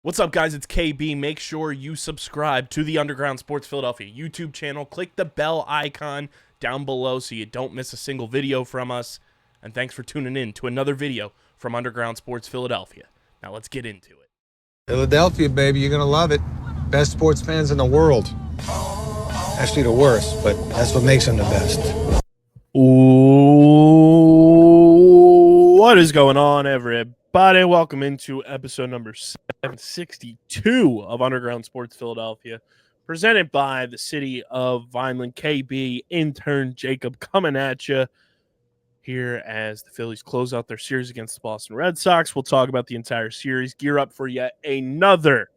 What's up, guys? It's KB. Make sure you subscribe to the Underground Sports Philadelphia YouTube channel. Click the bell icon down below so you don't miss a single video from us. And thanks for tuning in to another video from Underground Sports Philadelphia. Now let's get into it. Philadelphia, baby, you're going to love it. Best sports fans in the world. Actually, the worst, but that's what makes them the best. Ooh, what is going on, everybody? Welcome into episode number 762 of Underground Sports Philadelphia, presented by the city of Vineland. KB, Intern Jacob coming at you here as the Phillies close out their series against the Boston Red Sox. We'll talk about the entire series, gear up for yet another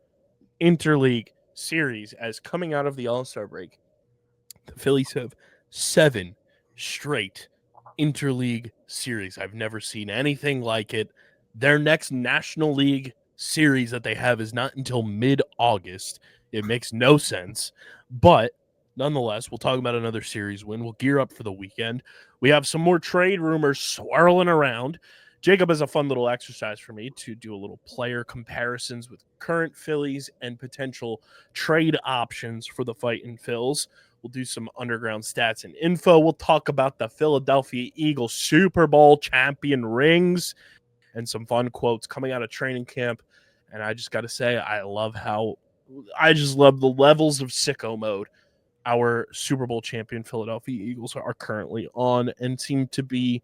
interleague series as coming out of the All-Star break. The Phillies have 7 straight interleague series. I've never seen anything like it. Their next National League series that they have is not until mid-August. It makes no sense. But nonetheless, we'll talk about another series win. We'll gear up for the weekend. We have some more trade rumors swirling around. Jacob has a fun little exercise for me to do a little player comparisons with current Phillies and potential trade options for the Fightin' Phils. We'll do some underground stats and info. We'll talk about the Philadelphia Eagles Super Bowl champion rings and some fun quotes coming out of training camp. And I just got to say, I love the levels of sicko mode our Super Bowl champion Philadelphia Eagles are currently on and seem to be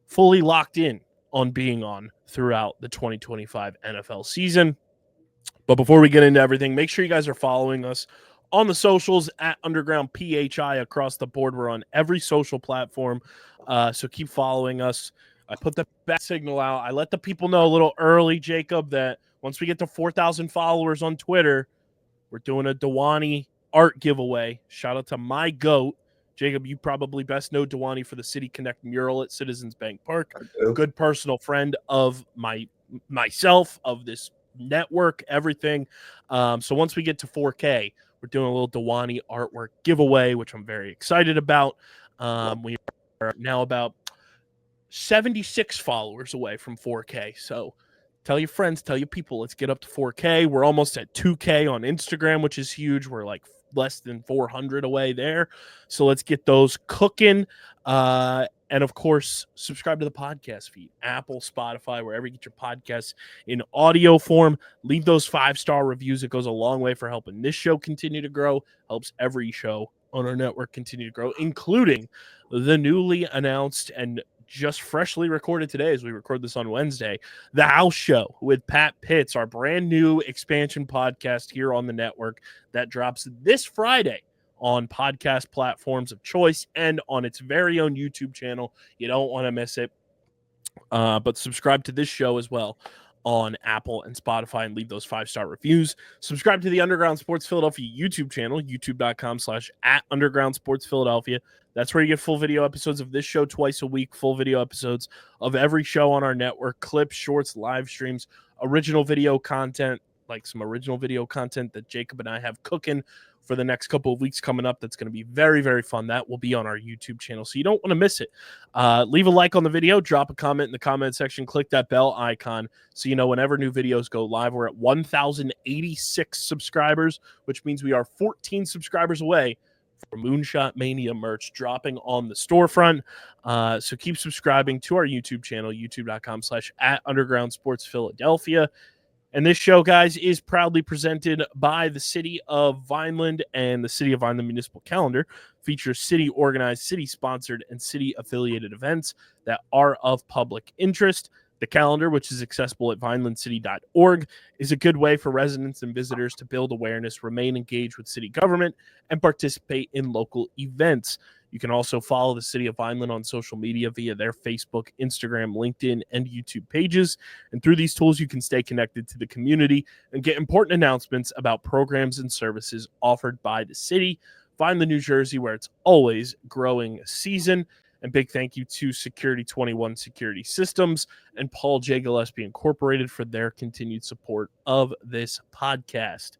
fully locked in on being on throughout the 2025 NFL season. But before we get into everything, make sure you guys are following us on the socials at Underground PHI across the board. We're on every social platform, so keep following us. I put the bat signal out. I let the people know a little early, Jacob, that once we get to 4,000 followers on Twitter, we're doing a Dewani art giveaway. Shout out to my GOAT. Jacob, you probably best know Dewani for the City Connect mural at Citizens Bank Park. Good personal friend of myself, of this network, everything. So once we get to 4K, we're doing a little Dewani artwork giveaway, which I'm very excited about. We are now about 76 followers away from 4K. So tell your friends, tell your people, let's get up to 4K. We're almost at 2K on Instagram, which is huge. We're like less than 400 away there. So let's get those cooking. And of course, subscribe to the podcast feed, Apple, Spotify, wherever you get your podcasts in audio form. Leave those 5-star reviews. It goes a long way for helping this show continue to grow, helps every show on our network continue to grow, including the newly announced and just freshly recorded today, as we record this on Wednesday, The House Show with Pat Pitts, our brand new expansion podcast here on the network that drops this Friday on podcast platforms of choice and on its very own YouTube channel. You don't want to miss it. But subscribe to this show as well on Apple and Spotify and leave those 5-star reviews. Subscribe to the Underground Sports Philadelphia YouTube channel, youtube.com/@Underground Sports Philadelphia. That's where you get full video episodes of this show twice a week, full video episodes of every show on our network, clips, shorts, live streams, original video content, like some original video content that Jacob and I have cooking for the next couple of weeks coming up. That's going to be very, very fun. That will be on our YouTube channel, so you don't want to miss it. Leave a like on the video, drop a comment in the comment section, click that bell icon so you know whenever new videos go live. We're at 1,086 subscribers, which means we are 14 subscribers away from Moonshot Mania merch dropping on the storefront. So keep subscribing to our YouTube channel, youtube.com/@Underground Sports Philadelphia. And this show, guys, is proudly presented by the City of Vineland and the City of Vineland Municipal Calendar. Features city-organized, city-sponsored, and city-affiliated events that are of public interest. The calendar, which is accessible at vinelandcity.org, is a good way for residents and visitors to build awareness, remain engaged with city government, and participate in local events. You can also follow the City of Vineland on social media via their Facebook, Instagram, LinkedIn, and YouTube pages. And through these tools, you can stay connected to the community and get important announcements about programs and services offered by the city. Vineland, New Jersey, where it's always growing season. And big thank you to Security 21 Security Systems and Paul J. Gillespie Incorporated for their continued support of this podcast.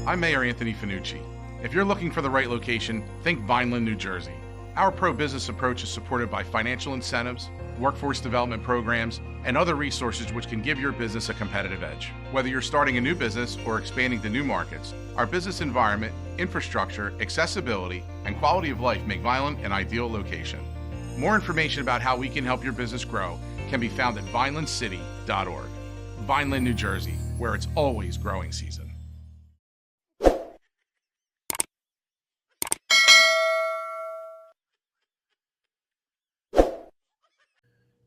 I'm Mayor Anthony Finucci. If you're looking for the right location, think Vineland, New Jersey. Our pro-business approach is supported by financial incentives, workforce development programs, and other resources which can give your business a competitive edge. Whether you're starting a new business or expanding to new markets, our business environment, infrastructure, accessibility, and quality of life make Vineland an ideal location. More information about how we can help your business grow can be found at vinelandcity.org. Vineland, New Jersey, where it's always growing season.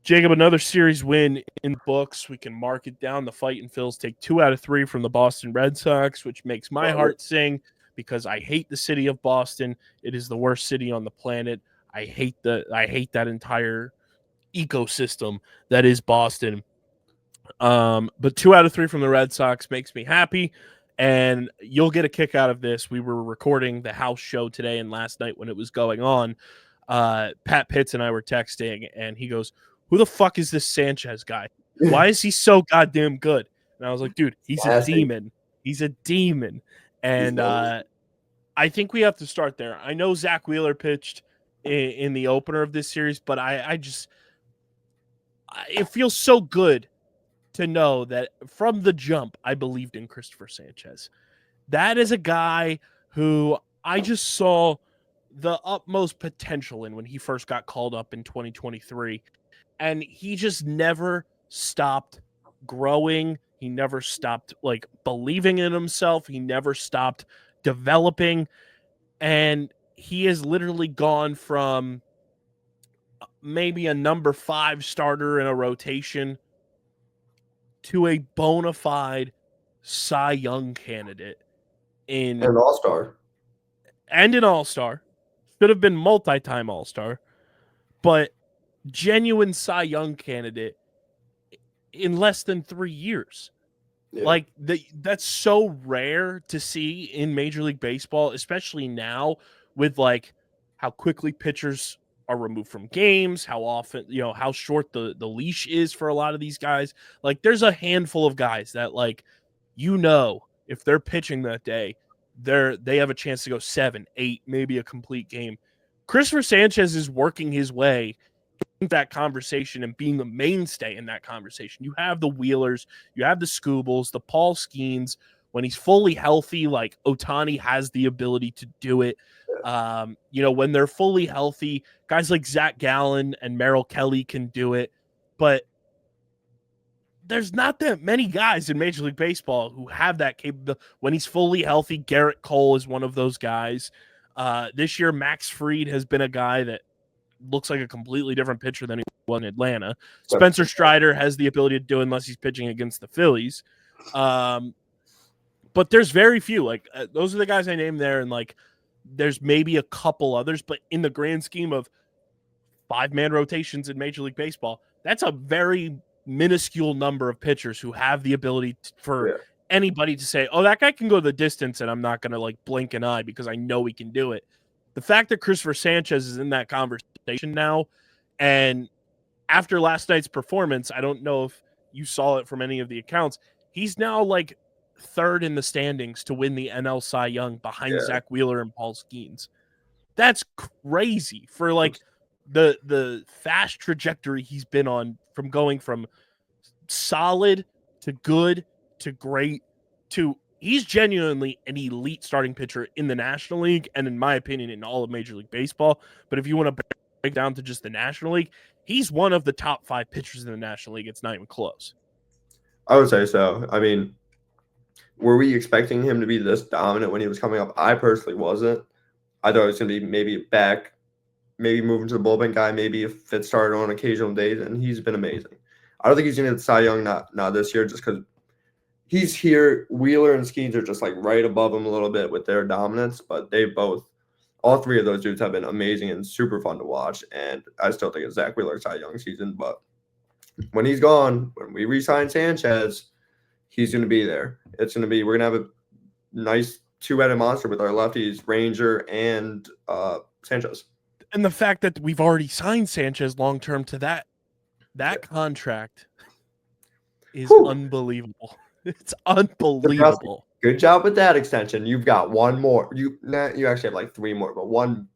Jacob, another series win in the books. We can mark it down. The Fightin' Phils take 2 out of 3 from the Boston Red Sox, which makes my heart sing because I hate the city of Boston. It is the worst city on the planet. I hate that entire ecosystem that is Boston. But 2 out of 3 from the Red Sox makes me happy, and you'll get a kick out of this. We were recording the house show today and last night when it was going on. Pat Pitts and I were texting, and he goes, "Who the fuck is this Sanchez guy? Why is he so goddamn good?" And I was like, "Dude, he's a demon. He's a demon." And I think we have to start there. I know Zach Wheeler pitched in the opener of this series, but it feels so good to know that from the jump, I believed in Christopher Sanchez. That is a guy who I just saw the utmost potential in when he first got called up in 2023. And he just never stopped growing. He never stopped believing in himself. He never stopped developing. And he has literally gone from maybe a number 5 starter in a rotation to a bona fide Cy Young candidate and an all-star. And an all-star. Should have been multi-time all-star. But genuine Cy Young candidate in less than 3 years. Yeah. That's so rare to see in Major League Baseball, especially now with how quickly pitchers are removed from games, how often, how short the leash is for a lot of these guys. There's a handful of guys that if they're pitching that day, they have a chance to go 7, 8, maybe a complete game. Christopher Sanchez is working his way into that conversation and being the mainstay in that conversation. You have the Wheelers, you have the Scoobles, the Paul Skeens. When he's fully healthy, Ohtani has the ability to do it. When they're fully healthy, guys like Zach Gallen and Merrill Kelly can do it. But there's not that many guys in Major League Baseball who have that capability. When he's fully healthy, Garrett Cole is one of those guys. This year, Max Fried has been a guy that looks like a completely different pitcher than he was in Atlanta. Spencer Strider has the ability to do it unless he's pitching against the Phillies. But there's very few. Those are the guys I named there, and there's maybe a couple others, but in the grand scheme of 5-man rotations in Major League Baseball, that's a very minuscule number of pitchers who have the ability for anybody to say, "Oh, that guy can go the distance," and I'm not going to blink an eye because I know he can do it. The fact that Christopher Sanchez is in that conversation now, and after last night's performance, I don't know if you saw it from any of the accounts, he's now 3rd in the standings to win the NL Cy Young behind Zach Wheeler and Paul Skeens. That's crazy for the fast trajectory he's been on, from going from solid to good to great to he's genuinely an elite starting pitcher in the National League and, in my opinion, in all of Major League Baseball. But if you want to break down to just the National League, he's one of the top 5 pitchers in the National League. It's not even close. I would say so. I mean, were we expecting him to be this dominant when he was coming up? I personally wasn't. I thought it was going to be maybe back, maybe moving to the bullpen guy, maybe a fifth starter on occasional days, and he's been amazing. I don't think he's going to get Cy Young not this year just because he's here. Wheeler and Skeens are just right above him a little bit with their dominance, but all 3 of those dudes have been amazing and super fun to watch, and I still think it's Zach Wheeler's Cy Young season, but when he's gone, when we re-sign Sanchez, he's going to be there. We're going to have a nice 2-headed monster with our lefties, Ranger and Sanchez. And the fact that we've already signed Sanchez long-term to that contract is unbelievable. It's unbelievable. Good job with that extension. You've got one more. You actually have 3 more, but one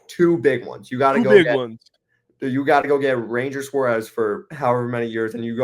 two big ones. You got to Two go big get ones. you got to go get Ranger Suarez for however many years, and you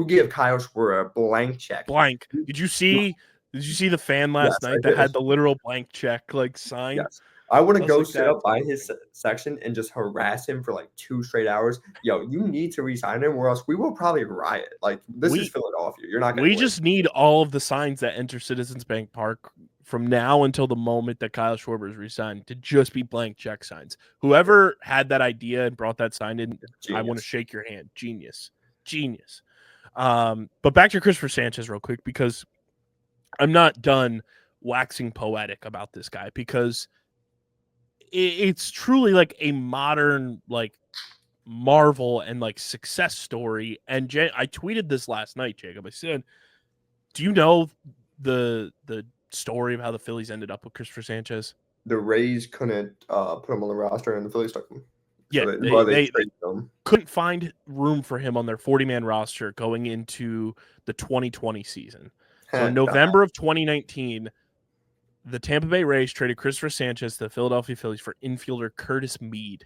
give Kyle Schwarber a blank check. Blank. Did you see the fan last night I that did. had the literal blank check like sign? Yes. I want to go like, sit up by his section and just harass him for like 2 straight hours. Yo, you need to resign him, or else we will probably riot. Like, this is Philadelphia. You're not going to We just need all of the signs that enter Citizens Bank Park from now until the moment that Kyle Schwarber is resigned to just be blank check signs. Whoever had that idea and brought that sign in, I want to shake your hand. Genius. But back to Christopher Sanchez real quick, because I'm not done waxing poetic about this guy, because it's truly like a modern like marvel and like success story. And I tweeted this last night, Jacob. I said, do you know the story of how the Phillies ended up with Christopher Sanchez? The Rays couldn't put him on the roster, and the Phillies took him. Yeah, So they couldn't find room for him on their 40-man roster going into the 2020 season. So in November of 2019, the Tampa Bay Rays traded Christopher Sanchez to the Philadelphia Phillies for infielder Curtis Mead.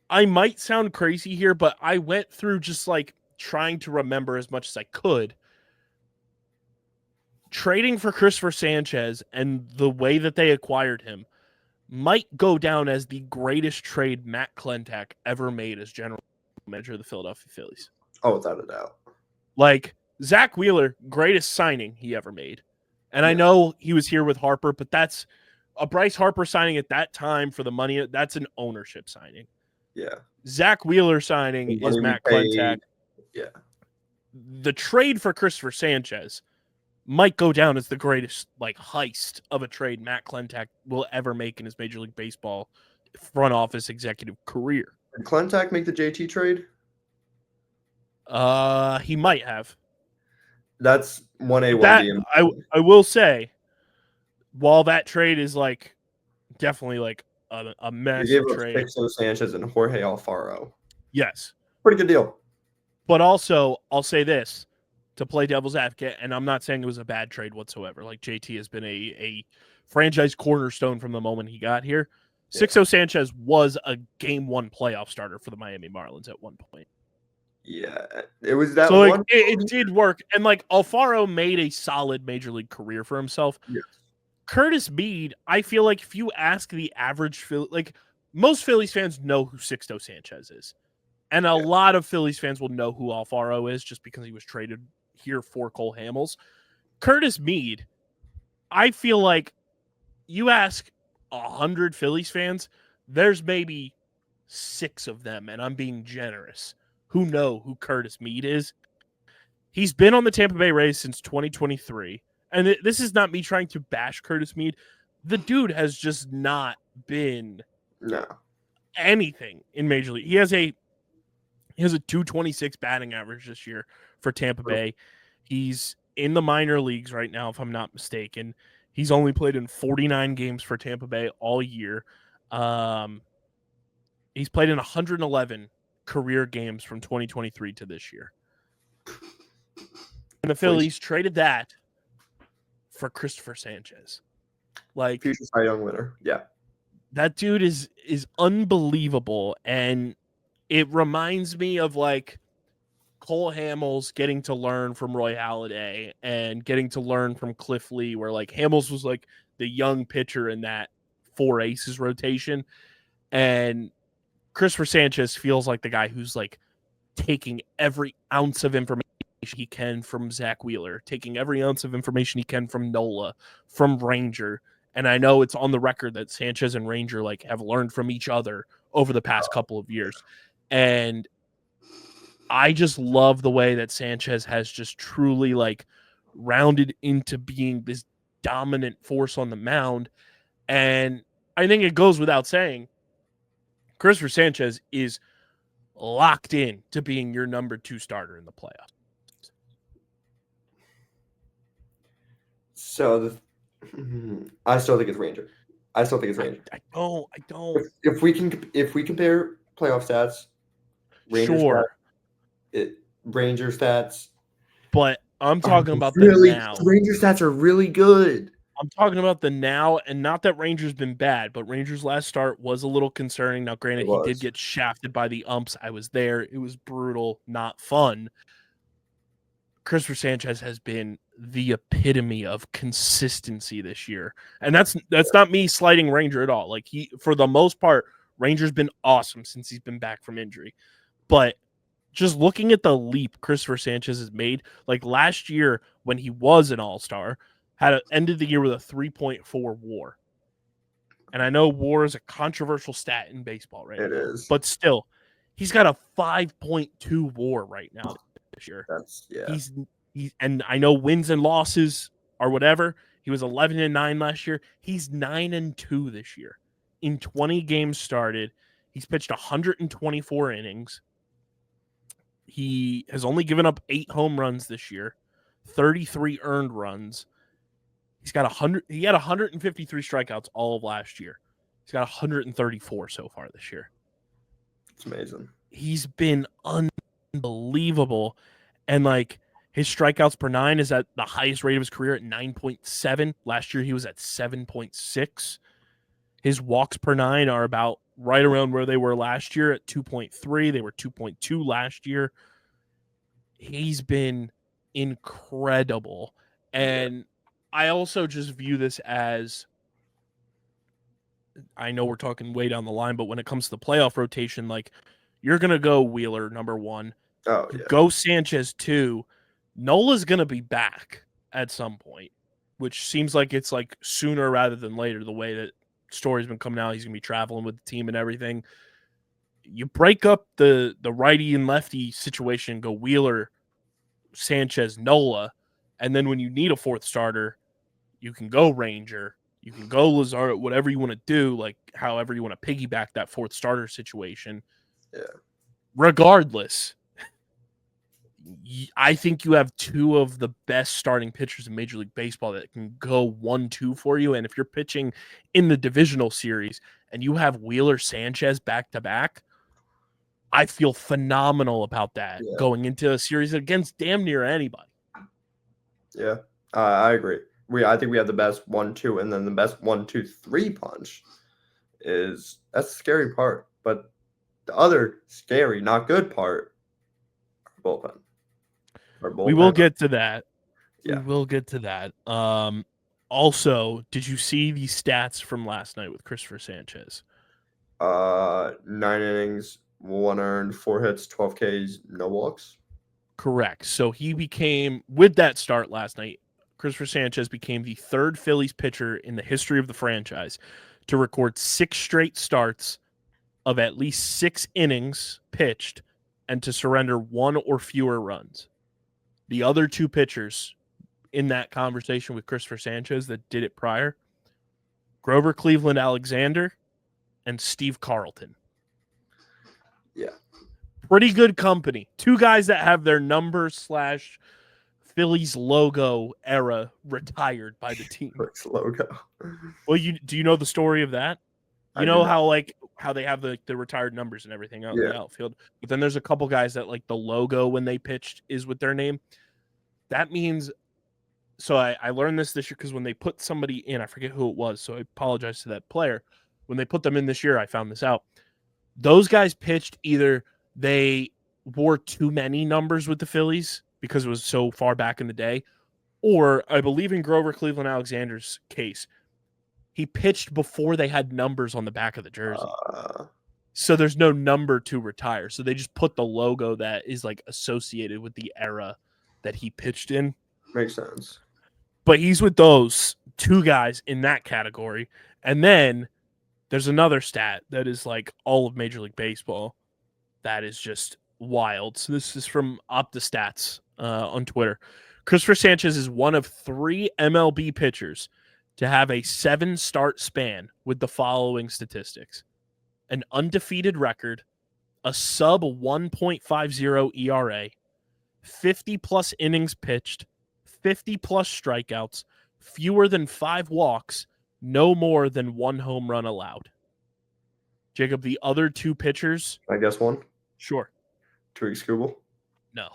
I might sound crazy here, but I went through just like trying to remember as much as I could. Trading for Christopher Sanchez and the way that they acquired him might go down as the greatest trade Matt Klentak ever made as general manager of the Philadelphia Phillies. Oh, without a doubt. Like, Zach Wheeler, greatest signing he ever made. And I know he was here with Harper, but that's a Bryce Harper signing at that time for the money. That's an ownership signing. Yeah. Zach Wheeler signing is Matt Klentak. Yeah. The trade for Christopher Sanchez might go down as the greatest like heist of a trade Matt Klentak will ever make in his Major League Baseball front office executive career. Did Klentak make the JT trade? He might have. That's 1A, 1B. I will say, while that trade is like definitely like a massive trade. Sixto Sanchez and Jorge Alfaro. Yes. Pretty good deal. But also, I'll say this to play devil's advocate, and I'm not saying it was a bad trade whatsoever. Like, JT has been a franchise cornerstone from the moment he got here. Yeah. Sixto Sanchez was a Game 1 playoff starter for the Miami Marlins at one point. Yeah, it was that. So like, it did work, and like Alfaro made a solid major league career for himself. Yes. Curtis Mead, I feel like if you ask the average like most Phillies fans know who Sixto Sanchez is, and a lot of Phillies fans will know who Alfaro is just because he was traded here for Cole Hamels. Curtis Mead, I feel like you ask 100 Phillies fans, there's maybe 6 of them, and I'm being generous, who know who Curtis Mead is. He's been on the Tampa Bay Rays since 2023. And this is not me trying to bash Curtis Mead. The dude has just not been anything in Major League. He has a 226 batting average this year for Tampa Bay. He's in the minor leagues right now, if I'm not mistaken. He's only played in 49 games for Tampa Bay all year. He's played in 111 career games from 2023 to this year. And the Phillies traded that for Christopher Sanchez. Like, future Cy Young winner. Yeah. That dude is unbelievable. And it reminds me of like Cole Hamels getting to learn from Roy Halladay and getting to learn from Cliff Lee, where like Hamels was like the young pitcher in that 4 aces rotation. And Christopher Sanchez feels like the guy who's like taking every ounce of information he can from Zach Wheeler, taking every ounce of information he can from Nola, from Ranger. And I know it's on the record that Sanchez and Ranger like have learned from each other over the past couple of years. And I just love the way that Sanchez has just truly like rounded into being this dominant force on the mound. And I think it goes without saying, Christopher Sanchez is locked in to being your number 2 starter in the playoffs. So I still think it's Ranger. I don't. If we compare playoff stats, Ranger stats. But I'm talking about Ranger now. Stats are really good. I'm talking about the now, and not that Rangers been bad, but Rangers' last start was a little concerning. Now, granted, It he did was. get shafted by the umps. I was there. It was brutal, not fun. Christopher Sanchez has been the epitome of consistency this year. And that's not me slighting Ranger at all. Like, for the most part, Ranger's been awesome since he's been back from injury. But just looking at the leap Christopher Sanchez has made, like last year when he was an all-star, ended the year with a 3.4 WAR. And I know WAR is a controversial stat in baseball right now. It is. But still, he's got a 5.2 WAR right now this year. That's He's and I know wins and losses or whatever. He was 11-9 last year. He's 9-2 this year. In 20 games started, he's pitched 124 innings. He has only given up 8 home runs this year, 33 earned runs. He had 153 strikeouts all of last year. He's got 134 so far this year. It's amazing. He's been unbelievable. And like his strikeouts per 9 is at the highest rate of his career at 9.7. Last year he was at 7.6. His walks per 9 are about right around where they were last year at 2.3. They were 2.2 last year. He's been incredible. And I also just view this as, I know we're talking way down the line, but when it comes to the playoff rotation, like you're going to go Wheeler, number 1. Oh, yeah. Go Sanchez, 2. Nola's going to be back at some point, which seems like it's like sooner rather than later, the way that story's been coming out. He's going to be traveling with the team and everything. You break up the righty and lefty situation, go Wheeler, Sanchez, Nola, and then when you need a 4th starter, you can go Ranger, you can go Lazard, whatever you want to do, like however you want to piggyback that 4th starter situation. Yeah. Regardless, I think you have 2 of the best starting pitchers in Major League Baseball that can go 1-2 for you. And if you're pitching in the divisional series and you have Wheeler, Sanchez back-to-back, I feel phenomenal about that going into a series against damn near anybody. Yeah, I agree. I think we have the best 1-2, and then the best 1-2-3 punch. That's the scary part. But the other scary, not good part, bullpen. We will get to that. Yeah. We will get to that. Also, did you see the stats from last night with Christopher Sanchez? 9 innings, 1 earned, 4 hits, 12 Ks, no walks. Correct. So he became, with that start last night, Christopher Sanchez became the 3rd Phillies pitcher in the history of the franchise to record 6 straight starts of at least 6 innings pitched and to surrender 1 or fewer runs. The other 2 pitchers in that conversation with Christopher Sanchez that did it prior, Grover Cleveland Alexander and Steve Carlton. Yeah. Pretty good company. 2 guys that have their numbers / Phillies logo era retired by the team. Logo. Well, do you know the story of that? You know how they have the retired numbers and everything out in the outfield, but then there's a couple guys that like the logo when they pitched is with their name. That means, so I learned this year because when they put somebody in, I forget who it was, so I apologize to that player. When they put them in this year, I found this out. Those guys pitched either they wore too many numbers with the Phillies because it was so far back in the day, or I believe in Grover Cleveland Alexander's case, he pitched before they had numbers on the back of the jersey. So there's no number to retire. So they just put the logo that is like associated with the era that he pitched in. Makes sense. But he's with those 2 guys in that category. And then there's another stat that is like all of Major League Baseball that is just wild. So this is from OptaStats on Twitter. Christopher Sanchez is one of 3 MLB pitchers to have a 7-start span with the following statistics: an undefeated record, a sub 1.50 ERA, 50-plus innings pitched, 50-plus strikeouts, fewer than 5 walks, no more than 1 home run allowed. Jacob, the other 2 pitchers. I guess one. Sure. Tariq Skubal. No.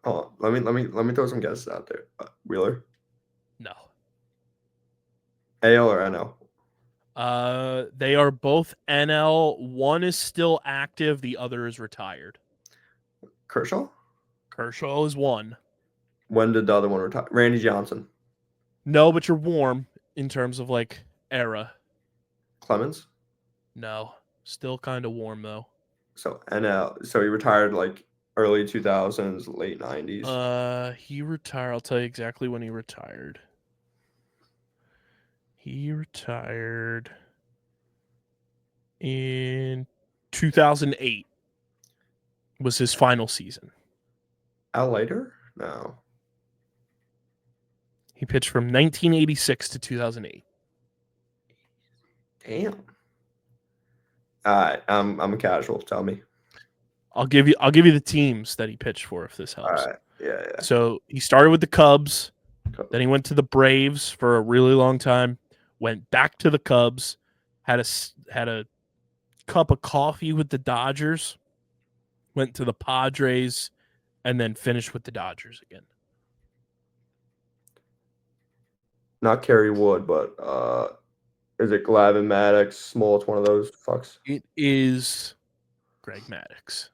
Oh, let me throw some guesses out there. Wheeler. No. AL or NL? They are both NL. One is still active. The other is retired. Kershaw? Kershaw is one. When did the other one retire? Randy Johnson. No, but you're warm in terms of like era. Clemens? No, still kind of warm though. So NL. So he retired like early 2000s, late 90s. He retired. I'll tell you exactly when he retired. He retired in 2008. Was his final season. Al Leiter? No. He pitched from 1986 to 2008. Damn. All right, I'm a casual. Tell me. I'll give you the teams that he pitched for if this helps. All right. Yeah. So he started with the Cubs, then he went to the Braves for a really long time, went back to the Cubs, had a cup of coffee with the Dodgers, went to the Padres, and then finished with the Dodgers again. Not Kerry Wood, but is it Glavin Maddox? Smoltz, one of those fucks? It is Greg Maddux.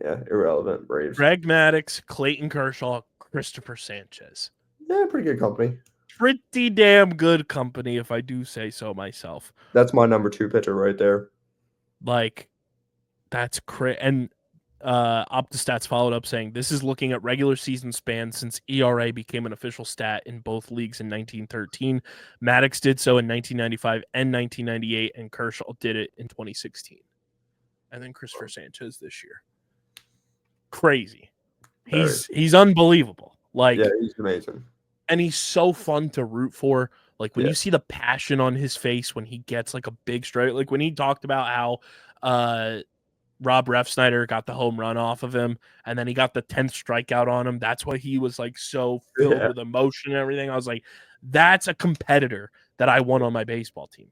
Yeah, irrelevant. Braves. Greg Maddux, Clayton Kershaw, Christopher Sanchez. Yeah, pretty good company. Pretty damn good company, if I do say so myself. That's my number 2 pitcher right there. Like, that's crazy. And OptiStats followed up saying, this is looking at regular season span since ERA became an official stat in both leagues in 1913. Maddox did so in 1995 and 1998, and Kershaw did it in 2016. And then Christopher Sanchez this year. Crazy. He's unbelievable. Like, yeah, he's amazing. And he's so fun to root for. Like, when you see the passion on his face when he gets like a big strike, like when he talked about how Rob Refsnyder got the home run off of him, and then he got the 10th strikeout on him. That's why he was like so filled with emotion and everything. I was like, that's a competitor that I want on my baseball team.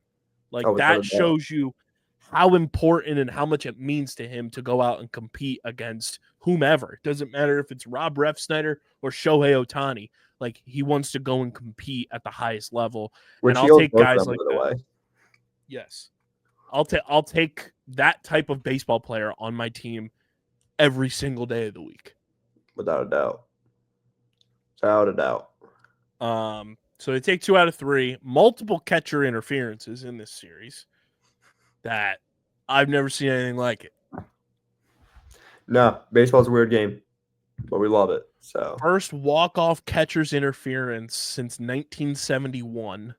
Like, that shows you how important and how much it means to him to go out and compete against whomever. It doesn't matter if it's Rob Refsnyder or Shohei Ohtani. Like, he wants to go and compete at the highest level. Which and I'll take guys like that. Yes. I'll take that type of baseball player on my team every single day of the week. Without a doubt. Without a doubt. So they take 2 out of 3. Multiple catcher interferences in this series that I've never seen anything like it. No, baseball's a weird game, but we love it. So first walk-off catcher's interference since 1971.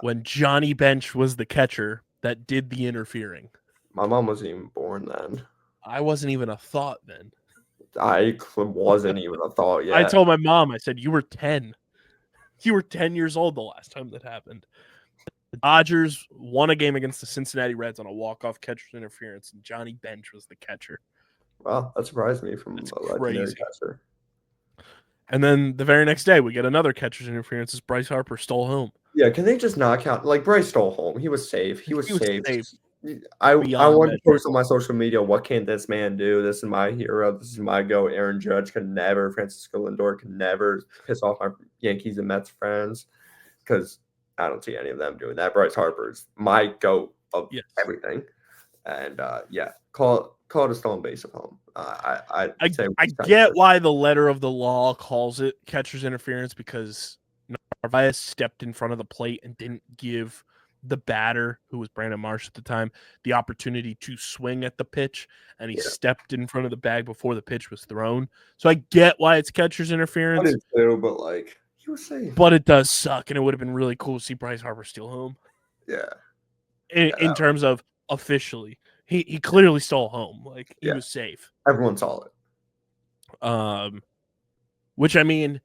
When Johnny Bench was the catcher that did the interfering. My mom wasn't even born then. I wasn't even a thought then. I wasn't even a thought yet. I told my mom, I said, you were 10. You were 10 years old the last time that happened. The Dodgers won a game against the Cincinnati Reds on a walk-off catcher's interference, and Johnny Bench was the catcher. Wow, that surprised me from a legendary catcher. And then the very next day, we get another catcher's interference as Bryce Harper stole home. Yeah, can they just not count? Like, Bryce stole home. He was safe. He was safe. I want to post on my social media, what can this man do? This is my hero. This is my go. Aaron Judge could never, Francisco Lindor could never piss off my Yankees and Mets friends because I don't see any of them doing that. Bryce Harper is my goat of everything. And, call it a stolen base of home. I get why the letter of the law calls it catcher's interference because Narvaez stepped in front of the plate and didn't give the batter, who was Brandon Marsh at the time, the opportunity to swing at the pitch, and he stepped in front of the bag before the pitch was thrown. So I get why it's catcher's interference. I did too, but like he was safe. But it does suck, and it would have been really cool to see Bryce Harper steal home. Yeah. In terms of officially. He clearly stole home. Like, he was safe. Everyone saw it. Which, I mean,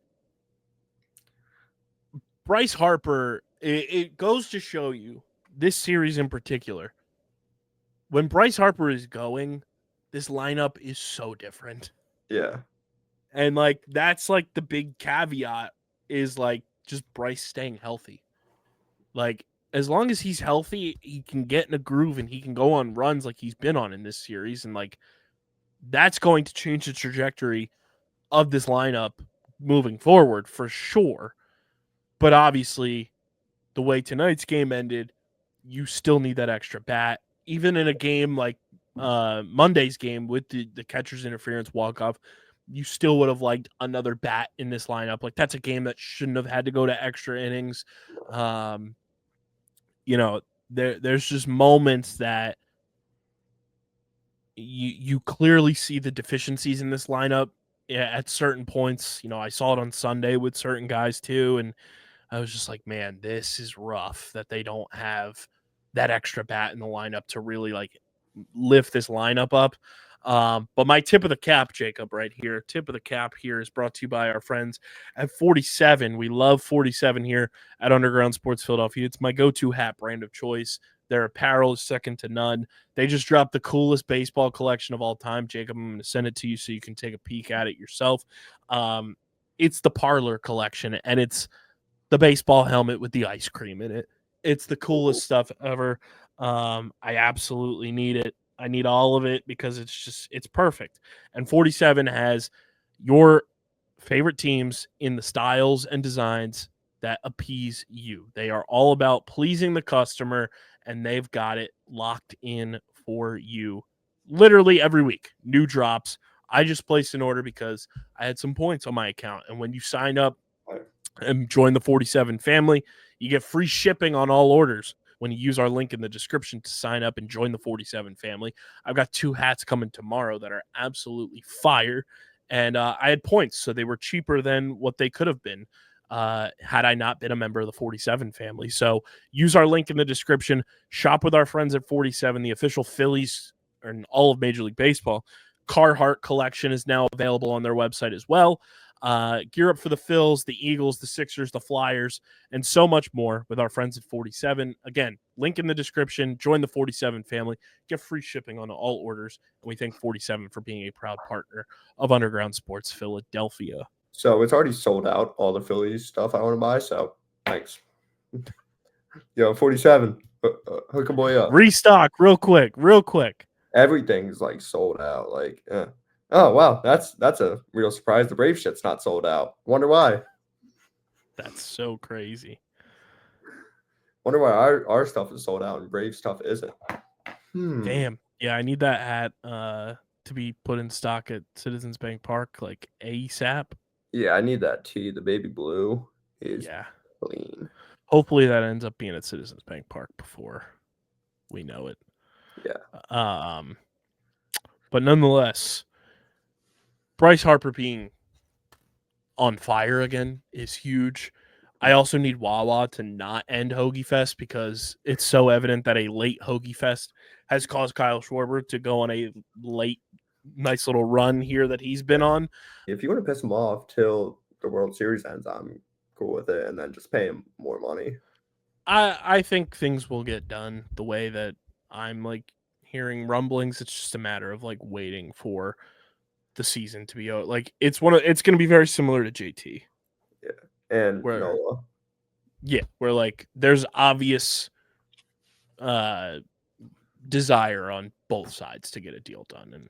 Bryce Harper, it goes to show you, this series in particular, when Bryce Harper is going, this lineup is so different. Yeah. And, like, that's, like, the big caveat is, like, just Bryce staying healthy. Like, as long as he's healthy, he can get in a groove and he can go on runs like he's been on in this series. And, like, that's going to change the trajectory of this lineup moving forward for sure. But obviously, the way tonight's game ended, you still need that extra bat. Even in a game like Monday's game with the catcher's interference walk-off, you still would have liked another bat in this lineup. Like, that's a game that shouldn't have had to go to extra innings. There's just moments that you clearly see the deficiencies in this lineup at certain points. I saw it on Sunday with certain guys too, and I was just like, man, this is rough that they don't have that extra bat in the lineup to really like lift this lineup up. But my tip of the cap, Jacob, right here, tip of the cap here is brought to you by our friends at 47. We love 47 here at Underground Sports Philadelphia. It's my go-to hat brand of choice. Their apparel is second to none. They just dropped the coolest baseball collection of all time. Jacob, I'm going to send it to you so you can take a peek at it yourself. It's the Parlor collection, and it's the baseball helmet with the ice cream in it. It's the coolest stuff ever. I absolutely need it. I need all of it because it's perfect. And 47 has your favorite teams in the styles and designs that appease you. They are all about pleasing the customer, and they've got it locked in for you literally every week. New drops. I just placed an order because I had some points on my account. And when you sign up and join the 47 family, you get free shipping on all orders when you use our link in the description to sign up and join the 47 family. I've got 2 hats coming tomorrow that are absolutely fire. And I had points, so they were cheaper than what they could have been had I not been a member of the 47 family. So use our link in the description. Shop with our friends at 47, the official Phillies and all of Major League Baseball. Carhartt collection is now available on their website as well. Gear up for the Phils, the Eagles, the Sixers, the Flyers, and so much more with our friends at 47. Again, link in the description. Join the 47 family. Get free shipping on all orders. And we thank 47 for being a proud partner of Underground Sports Philadelphia. So it's already sold out, all the Phillies stuff I want to buy. So thanks. Yo, 47, hook a boy up. Restock real quick. Everything's like sold out. Like, oh wow, that's a real surprise. The Brave shit's not sold out. Wonder why. That's so crazy. Wonder why our stuff is sold out and Brave stuff isn't. Damn. Yeah, I need that hat to be put in stock at Citizens Bank Park like ASAP. Yeah, I need that tee. The baby blue is clean. Hopefully that ends up being at Citizens Bank Park before we know it. Yeah. But nonetheless, Bryce Harper being on fire again is huge. I also need Wawa to not end Hoagie Fest because it's so evident that a late Hoagie Fest has caused Kyle Schwarber to go on a late, nice little run here that he's been on. If you want to piss him off till the World Series ends, I'm cool with it, and then just pay him more money. I think things will get done the way that I'm like hearing rumblings. It's just a matter of like waiting for the season to be out. Like it's going to be very similar to JT. Yeah. And Noah. Yeah, where like there's obvious desire on both sides to get a deal done, and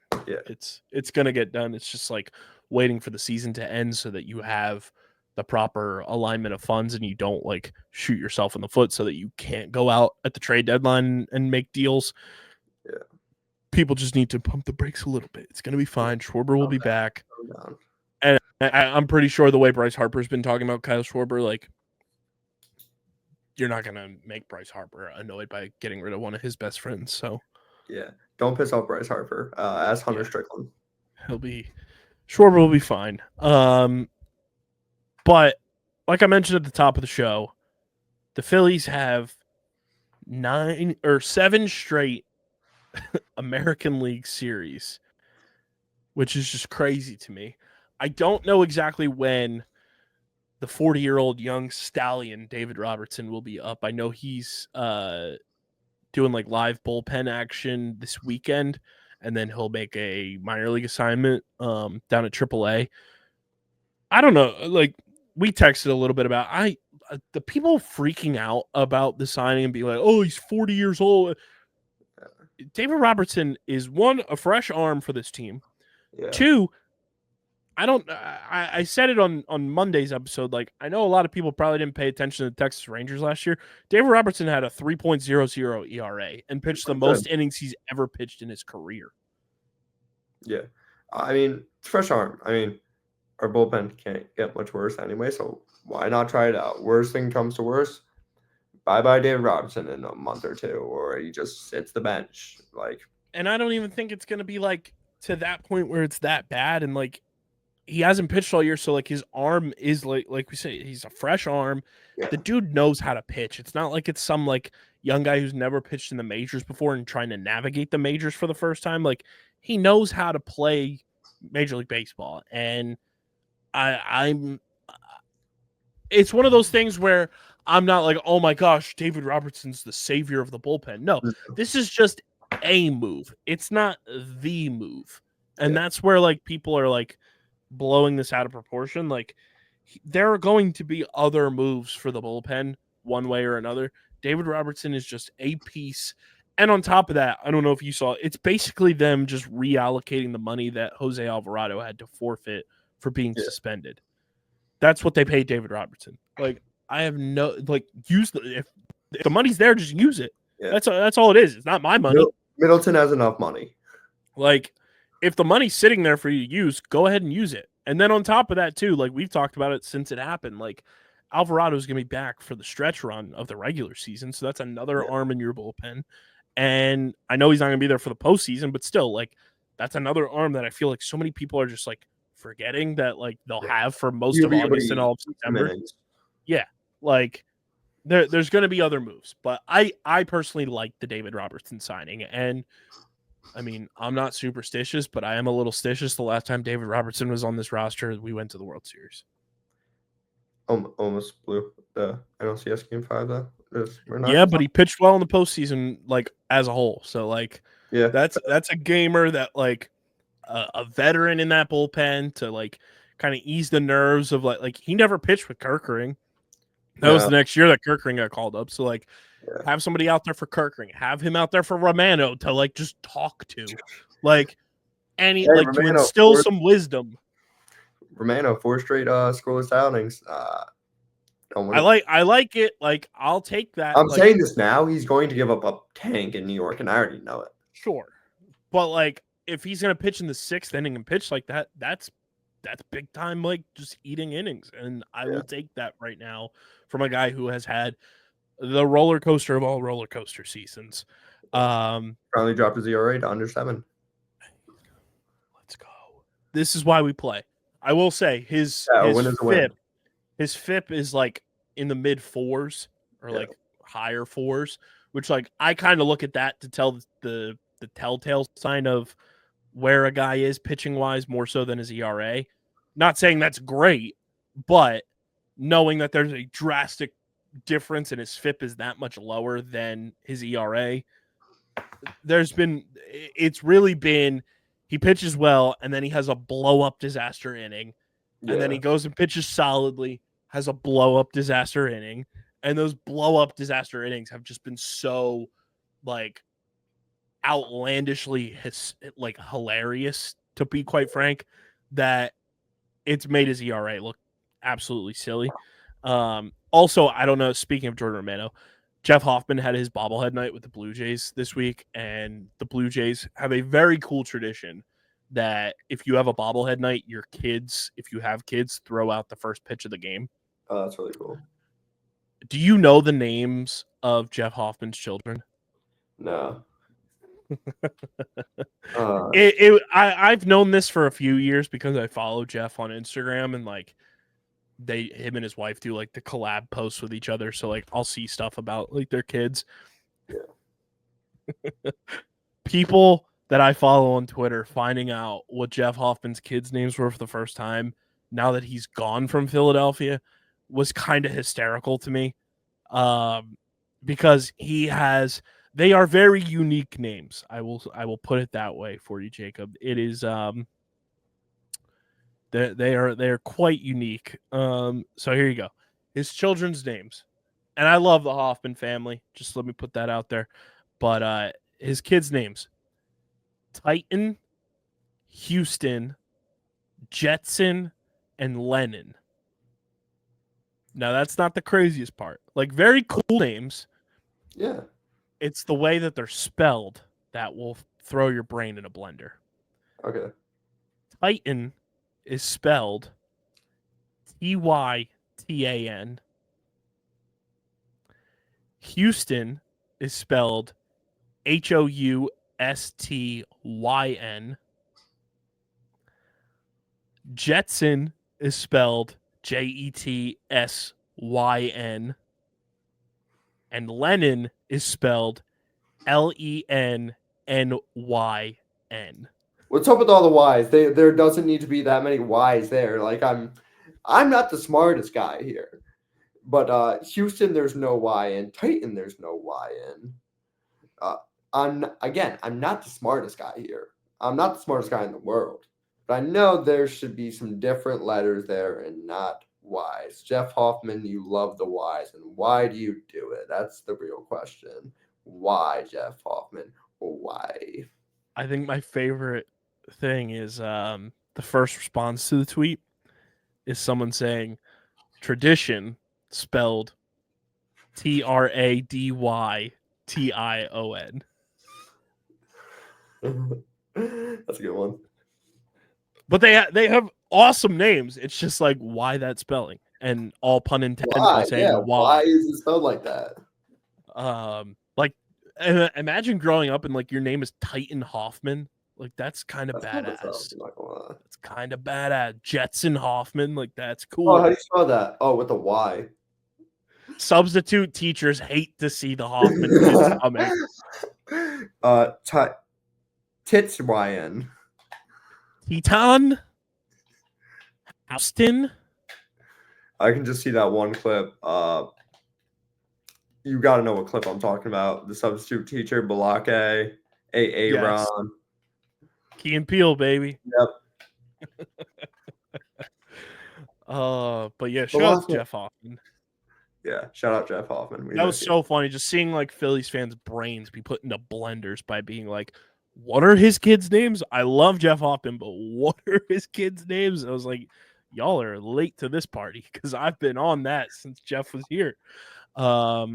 it's going to get done. It's just like waiting for the season to end so that you have the proper alignment of funds and you don't like shoot yourself in the foot so that you can't go out at the trade deadline and make deals. Yeah. People just need to pump the brakes a little bit. It's going to be fine. Schwarber will be back. And I'm pretty sure the way Bryce Harper's been talking about Kyle Schwarber, like, you're not going to make Bryce Harper annoyed by getting rid of one of his best friends. So, yeah, don't piss off Bryce Harper. Ask Hunter Strickland. Schwarber will be fine. But like I mentioned at the top of the show, the Phillies have 7 straight American League series, which is just crazy to me. I don't know exactly when the 40-year-old young stallion, David Robertson, will be up. I know he's doing like live bullpen action this weekend, and then he'll make a minor league assignment down at AAA. I don't know. Like, we texted a little bit about the people freaking out about the signing and being like, oh, he's 40 years old. David Robertson is, 1, a fresh arm for this team. Yeah. 2, I said it on Monday's episode. Like, I know a lot of people probably didn't pay attention to the Texas Rangers last year. David Robertson had a 3.00 ERA and pitched the most innings he's ever pitched in his career. Yeah. I mean, it's fresh arm. I mean, our bullpen can't get much worse anyway, so why not try it out? Worst thing comes to worst, bye-bye David Robertson in a month or two, or he just sits the bench. Like, and I don't even think it's going to be, like, to that point where it's that bad, and, like, he hasn't pitched all year, so, like, his arm is, like we say, he's a fresh arm. yeah. The dude knows how to pitch. It's not like it's some, like, young guy who's never pitched in the majors before and trying to navigate the majors for the first time. Like, he knows how to play Major League Baseball, and it's one of those things where I'm not like, oh my gosh, David Robertson's the savior of the bullpen. No, this is just a move. It's not the move. And that's where, like, people are, like, blowing this out of proportion. Like, there are going to be other moves for the bullpen one way or another. David Robertson is just a piece. And on top of that, I don't know if you saw, it's basically them just reallocating the money that Jose Alvarado had to forfeit for being suspended. That's what they paid David Robertson. Like, I have no, like, use if the money's there, just use it. Yeah. That's all it is. It's not my money. Middleton has enough money. Like, if the money's sitting there for you to use, go ahead and use it. And then on top of that, too, like, we've talked about it since it happened. Like, Alvarado's going to be back for the stretch run of the regular season. So that's another arm in your bullpen. And I know he's not going to be there for the postseason, but still, like, that's another arm that I feel like so many people are just, like, forgetting that, like, they'll have for most of August and all of September. Yeah, like, there's going to be other moves. But I personally like the David Robertson signing. And, I mean, I'm not superstitious, but I am a little stitious. The last time David Robertson was on this roster, we went to the World Series. Almost blew the NLCS Game 5, though. Yeah, but he pitched well in the postseason, like, as a whole. So, like, yeah, that's a gamer that, like, a veteran in that bullpen to, like, kind of ease the nerves of, like he never pitched with Kerkering. That was the next year that Kerkering got called up. So, like, have somebody out there for Kerkering, have him out there for Romano to, like, just talk to, like, to instill some wisdom. Romano, 4 straight scoreless outings. I like it. Like, I'll take that. I'm saying this now. He's going to give up a tank in New York, and I already know it. Sure, but, like, if he's going to pitch in the 6th inning and pitch like that, that's big time, like, just eating innings. And I will take that right now from a guy who has had the roller coaster of all roller coaster seasons. Finally dropped his ERA to under 7. Let's go. This is why we play. I will say his FIP is, like, in the mid 4s or like higher 4s, which, like, I kind of look at that to tell the telltale sign of where a guy is pitching wise more so than his ERA. Not saying that's great, but knowing that there's a drastic difference and his FIP is that much lower than his ERA, it's really been he pitches well and then he has a blow up disaster inning, and then he goes and pitches solidly, has a blow up disaster inning, and those blow up disaster innings have just been so, like, outlandishly like hilarious, to be quite frank, that it's made his ERA look absolutely silly. Also, I don't know, speaking of Jordan Romano, Jeff Hoffman had his bobblehead night with the Blue Jays this week, and the Blue Jays have a very cool tradition that if you have a bobblehead night, your kids, if you have kids, throw out the first pitch of the game. Oh, that's really cool. Do you know the names of Jeff Hoffman's children? No. I've known this for a few years because I follow Jeff on Instagram, and, like, him and his wife do, like, the collab posts with each other. So, like, I'll see stuff about, like, their kids. Yeah. People that I follow on Twitter finding out what Jeff Hoffman's kids' names were for the first time now that he's gone from Philadelphia was kind of hysterical to me. Because they are very unique names. I will put it that way for you, Jacob. It is they are quite unique. So here you go. His children's names. And I love the Hoffman family. Just let me put that out there. But his kids' names: Titan, Houston, Jetson, and Lennon. Now, that's not the craziest part. Like, very cool names. Yeah. It's the way that they're spelled that will throw your brain in a blender. Okay. Titan is spelled Tytan. Houston is spelled Houstyn. Jetson is spelled Jetsyn. And Lennon is spelled Lennyn. What's up with all the Y's? There doesn't need to be that many Y's there. Like I'm not the smartest guy here. But Houston, there's no Y in. Titan, there's no Y in. I'm not the smartest guy here. I'm not the smartest guy in the world. But I know there should be some different letters there and not Y's. Jeff Hoffman, you love the Y's. And why do you do it? That's the real question. Why, Jeff Hoffman? Why? I think my favorite thing is the first response to the tweet is someone saying tradition spelled Tradytion. That's a good one. But they have awesome names. It's just like, why that spelling? And all pun intended by saying why is it spelled like that? Like imagine growing up and like your name is Titan Hoffman. Like that's kind of badass. It's kind of badass. Jetson Hoffman, like that's cool. Oh, how do you spell that? Oh, with a Y. Substitute teachers hate to see the Hoffman kids coming. Tits YN. Teton. Houston. I can just see that one clip. You got to know what clip I'm talking about. The substitute teacher, Balake, Yes. Ron. Key and Peele, baby. Yep. But yeah, shout out to Jeff Hoffman. Yeah, shout out Jeff Hoffman. That was so funny, just seeing like Phillies fans' brains be put into blenders by being like, what are his kids' names? I love Jeff Hoffman, but what are his kids' names? I was like, y'all are late to this party because I've been on that since Jeff was here. But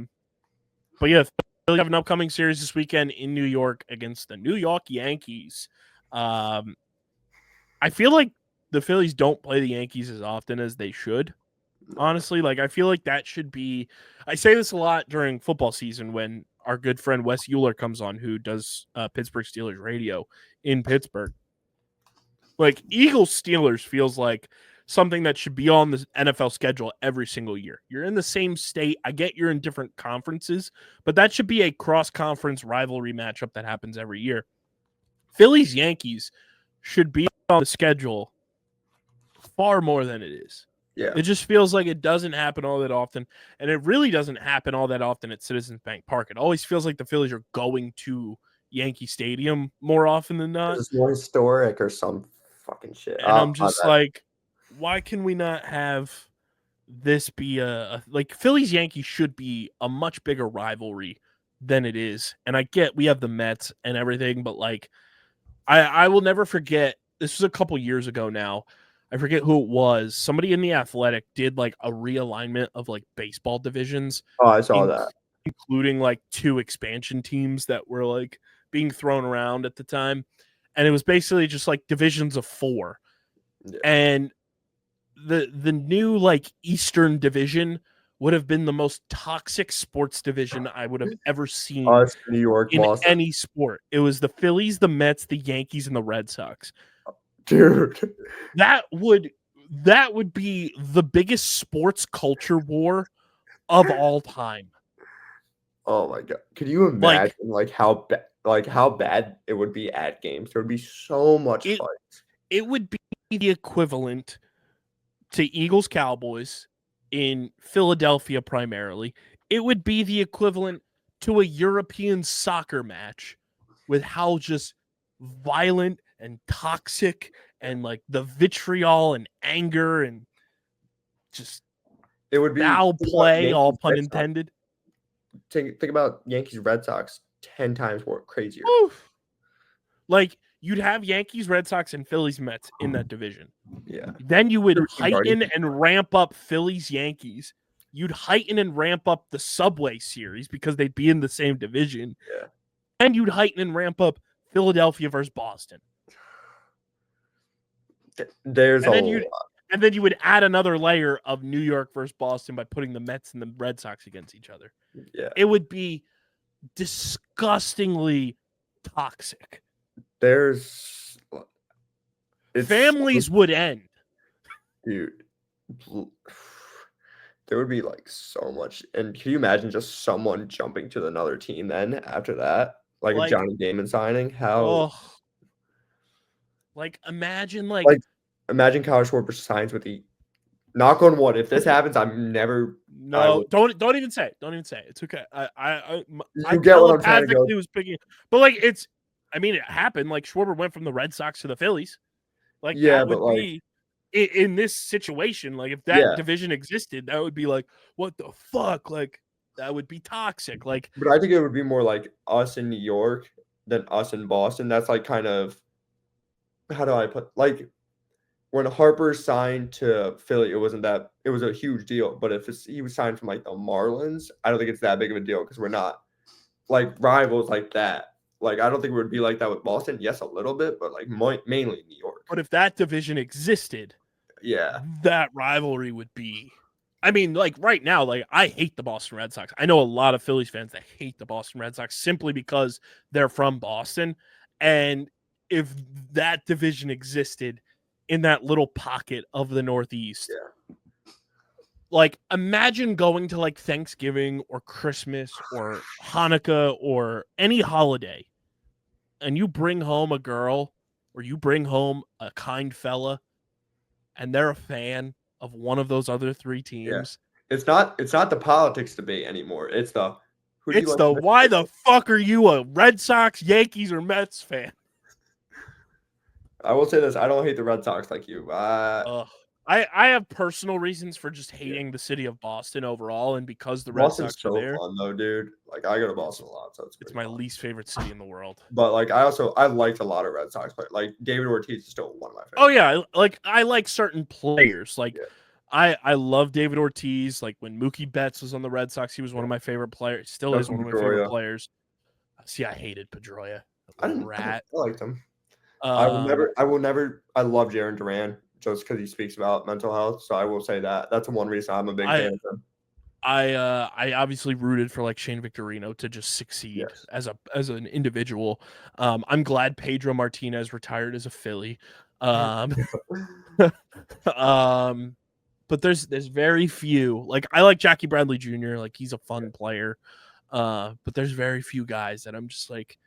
yeah, Phillies have an upcoming series this weekend in New York against the New York Yankees. I feel like the Phillies don't play the Yankees as often as they should. Honestly, like I feel like that should be. I say this a lot during football season when our good friend Wes Euler comes on, who does Pittsburgh Steelers radio in Pittsburgh. Like Eagles Steelers feels like something that should be on the NFL schedule every single year. You're in the same state. I get you're in different conferences, but that should be a cross-conference rivalry matchup that happens every year. Phillies Yankees should be on the schedule far more than it is. Yeah. It just feels like it doesn't happen all that often, and it really doesn't happen all that often at Citizens Bank Park. It always feels like the Phillies are going to Yankee Stadium more often than not. It's more historic or some fucking shit. And I'm just like, why can we not have this be like Phillies Yankees should be a much bigger rivalry than it is. And I get we have the Mets and everything, but like I will never forget, this was a couple years ago now. I forget who it was. Somebody in The Athletic did like a realignment of like baseball divisions. Oh, I saw that. Including like 2 expansion teams that were like being thrown around at the time. And it was basically just like divisions of 4. Yeah. And the new like Eastern division would have been the most toxic sports division I would have ever seen New York, in Boston. any sport. It was the Phillies, the Mets, the Yankees, and the Red Sox. Dude, that would be the biggest sports culture war of all time. Oh my god! Can you imagine how bad it would be at games? There would be so much fights. It would be the equivalent to Eagles Cowboys in Philadelphia primarily. It would be the equivalent to a European soccer match with how just violent and toxic and like the vitriol and anger and just it would be foul play, all pun intended. Think about Yankees Red Sox 10 times more crazier. Oof. Like you'd have Yankees, Red Sox, and Phillies, Mets in that division. Yeah. Then you would There's some heighten parties. and ramp up Phillies, Yankees. You'd heighten and ramp up the Subway Series because they'd be in the same division. Yeah. And you'd heighten and ramp up Philadelphia versus Boston. There's And a then lot. And then you would add another layer of New York versus Boston by putting the Mets and the Red Sox against each other. Yeah. It would be disgustingly toxic. Families would end. Dude, there would be like so much. And can you imagine just someone jumping to another team then after that? Like a Johnny Damon signing? Imagine imagine Kyle Schwarber signs with the knock on wood. If this happens, I'm never. No, don't even say it. Don't even say it. It's okay. I get what I'm trying to go. was picking, but like it happened. Like Schwarber went from the Red Sox to the Phillies. Like yeah, that but would like be in this situation. Like if that division existed, that would be like what the fuck. Like that would be toxic. Like, but I think it would be more like us in New York than us in Boston. That's like kind of how do I put like. When Harper signed to Philly, it was a huge deal. But if he was signed from like the Marlins, I don't think it's that big of a deal because we're not like rivals like that. Like I don't think it would be like that with Boston. Yes, a little bit, but like mainly New York. But if that division existed, yeah, that rivalry would be. I mean, like right now, like I hate the Boston Red Sox. I know a lot of Phillies fans that hate the Boston Red Sox simply because they're from Boston. And if that division existed in that little pocket of the Northeast. Yeah. Like imagine going to like Thanksgiving or Christmas or Hanukkah or any holiday and you bring home a girl or you bring home a kind fella and they're a fan of one of those other three teams. Yeah. It's not the politics debate anymore. It's the why the fuck are you a Red Sox, Yankees, or Mets fan? I will say this: I don't hate the Red Sox like you. I have personal reasons for just hating the city of Boston overall, and because the Red Sox are there. Fun though, dude. Like I go to Boston a lot, so it's my least favorite city in the world. But like I liked a lot of Red Sox players. Like David Ortiz is still one of my favorites. Oh yeah, I like certain players. Like I love David Ortiz. Like when Mookie Betts was on the Red Sox, he was one of my favorite players. Still is one of my favorite players. See, I hated Pedroia. I liked him. I will never. I love Jarren Duran just because he speaks about mental health. So I will say that. That's one reason I'm a big fan of him. I obviously rooted for like Shane Victorino to just succeed as an individual. I'm glad Pedro Martinez retired as a Philly. But there's very few. Like I like Jackie Bradley Jr. Like he's a fun player. But there's very few guys that I'm just like.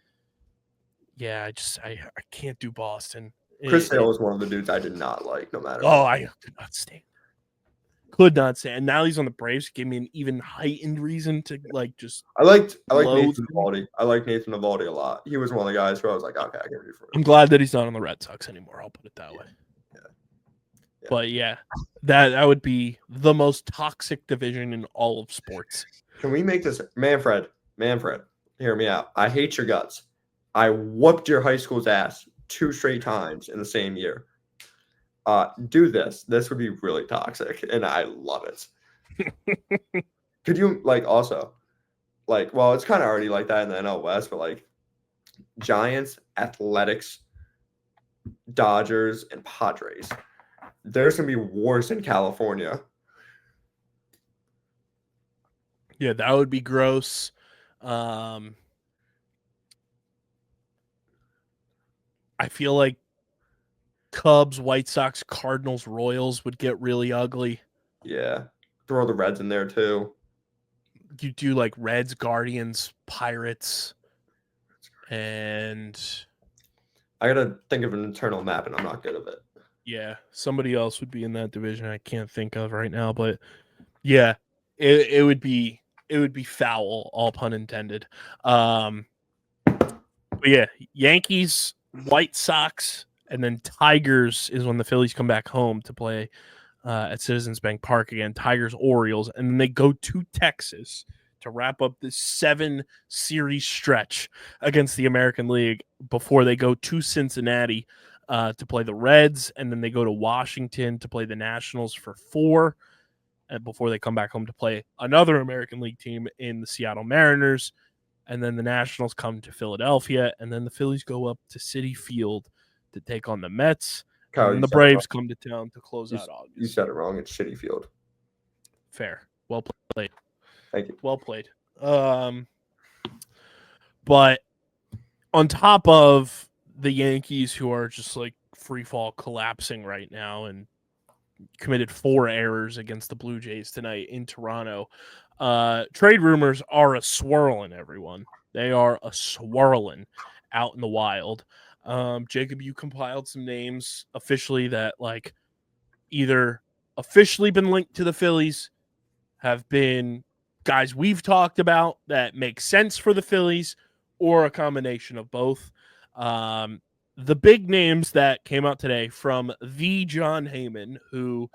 Yeah, I can't do Boston. Chris Sale was one of the dudes I did not like, no matter. Oh, I could not stand. Could not stand. And now he's on the Braves. Gave me an even heightened reason to like just. I like Nathan Eovaldi. I like Nathan Eovaldi a lot. He was one of the guys who I was like, okay, I can root for him. I'm glad that he's not on the Red Sox anymore. I'll put it that way. Yeah. But yeah, that would be the most toxic division in all of sports. Can we make this Manfred? Hear me out. I hate your guts. I whooped your high school's ass 2 straight times in the same year. Do this. This would be really toxic, and I love it. Could you also well, it's kind of already like that in the NL West, but like Giants, Athletics, Dodgers, and Padres. There's gonna be worse in California. Yeah, that would be gross. I feel like Cubs, White Sox, Cardinals, Royals would get really ugly. Yeah. Throw the Reds in there too. You do like Reds, Guardians, Pirates, and I gotta think of an internal map and I'm not good at it. Yeah, somebody else would be in that division I can't think of right now, but yeah, it would be foul, all pun intended. But yeah, Yankees, White Sox, and then Tigers is when the Phillies come back home to play at Citizens Bank Park again. Tigers, Orioles, and then they go to Texas to wrap up this 7-series stretch against the American League before they go to Cincinnati to play the Reds, and then they go to Washington to play the Nationals for 4, and before they come back home to play another American League team in the Seattle Mariners, and then the Nationals come to Philadelphia, and then the Phillies go up to Citi Field to take on the Mets, Kyle, and the Braves come to town to close out August. You said it wrong. It's Shitty Field. Fair. Well played. Thank you. Well played. But on top of the Yankees, who are just like free fall collapsing right now and committed 4 errors against the Blue Jays tonight in Toronto, trade rumors are a swirling, everyone. They are a swirling out in the wild. Jacob, you compiled some names officially that like either officially been linked to the Phillies, have been guys we've talked about that make sense for the Phillies, or a combination of both. The big names that came out today from the Jon Heyman, who,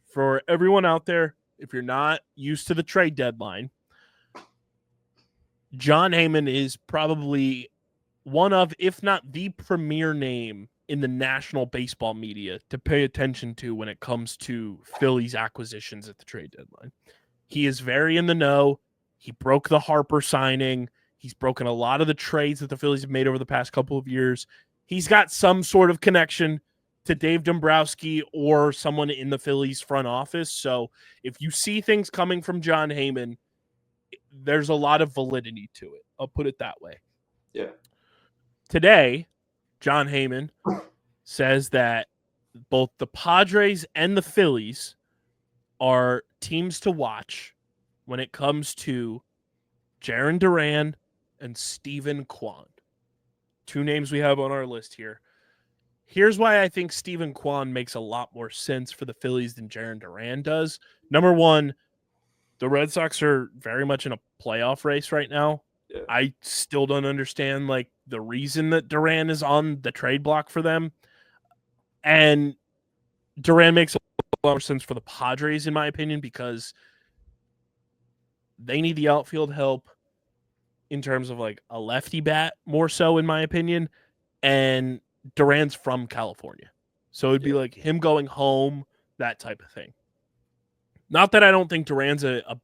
for everyone out there, if you're not used to the trade deadline, Jon Heyman is probably one of, if not the premier name in the national baseball media to pay attention to when it comes to Phillies acquisitions at the trade deadline. He is very in the know. He broke the Harper signing. He's broken a lot of the trades that the Phillies have made over the past couple of years. He's got some sort of connection to Dave Dombrowski or someone in the Phillies front office. So if you see things coming from Jon Heyman, there's a lot of validity to it. I'll put it that way. Yeah. Today, Jon Heyman says that both the Padres and the Phillies are teams to watch when it comes to Jarren Duran and Steven Kwan. 2 names we have on our list here. Here's why I think Steven Kwan makes a lot more sense for the Phillies than Jarren Duran does. Number one, the Red Sox are very much in a playoff race right now. Yeah. I still don't understand like the reason that Duran is on the trade block for them. And Duran makes a lot more sense for the Padres, in my opinion, because they need the outfield help in terms of like a lefty bat more so, in my opinion. And Duran's from California. So it'd be like him going home, that type of thing. Not that I don't think Duran's a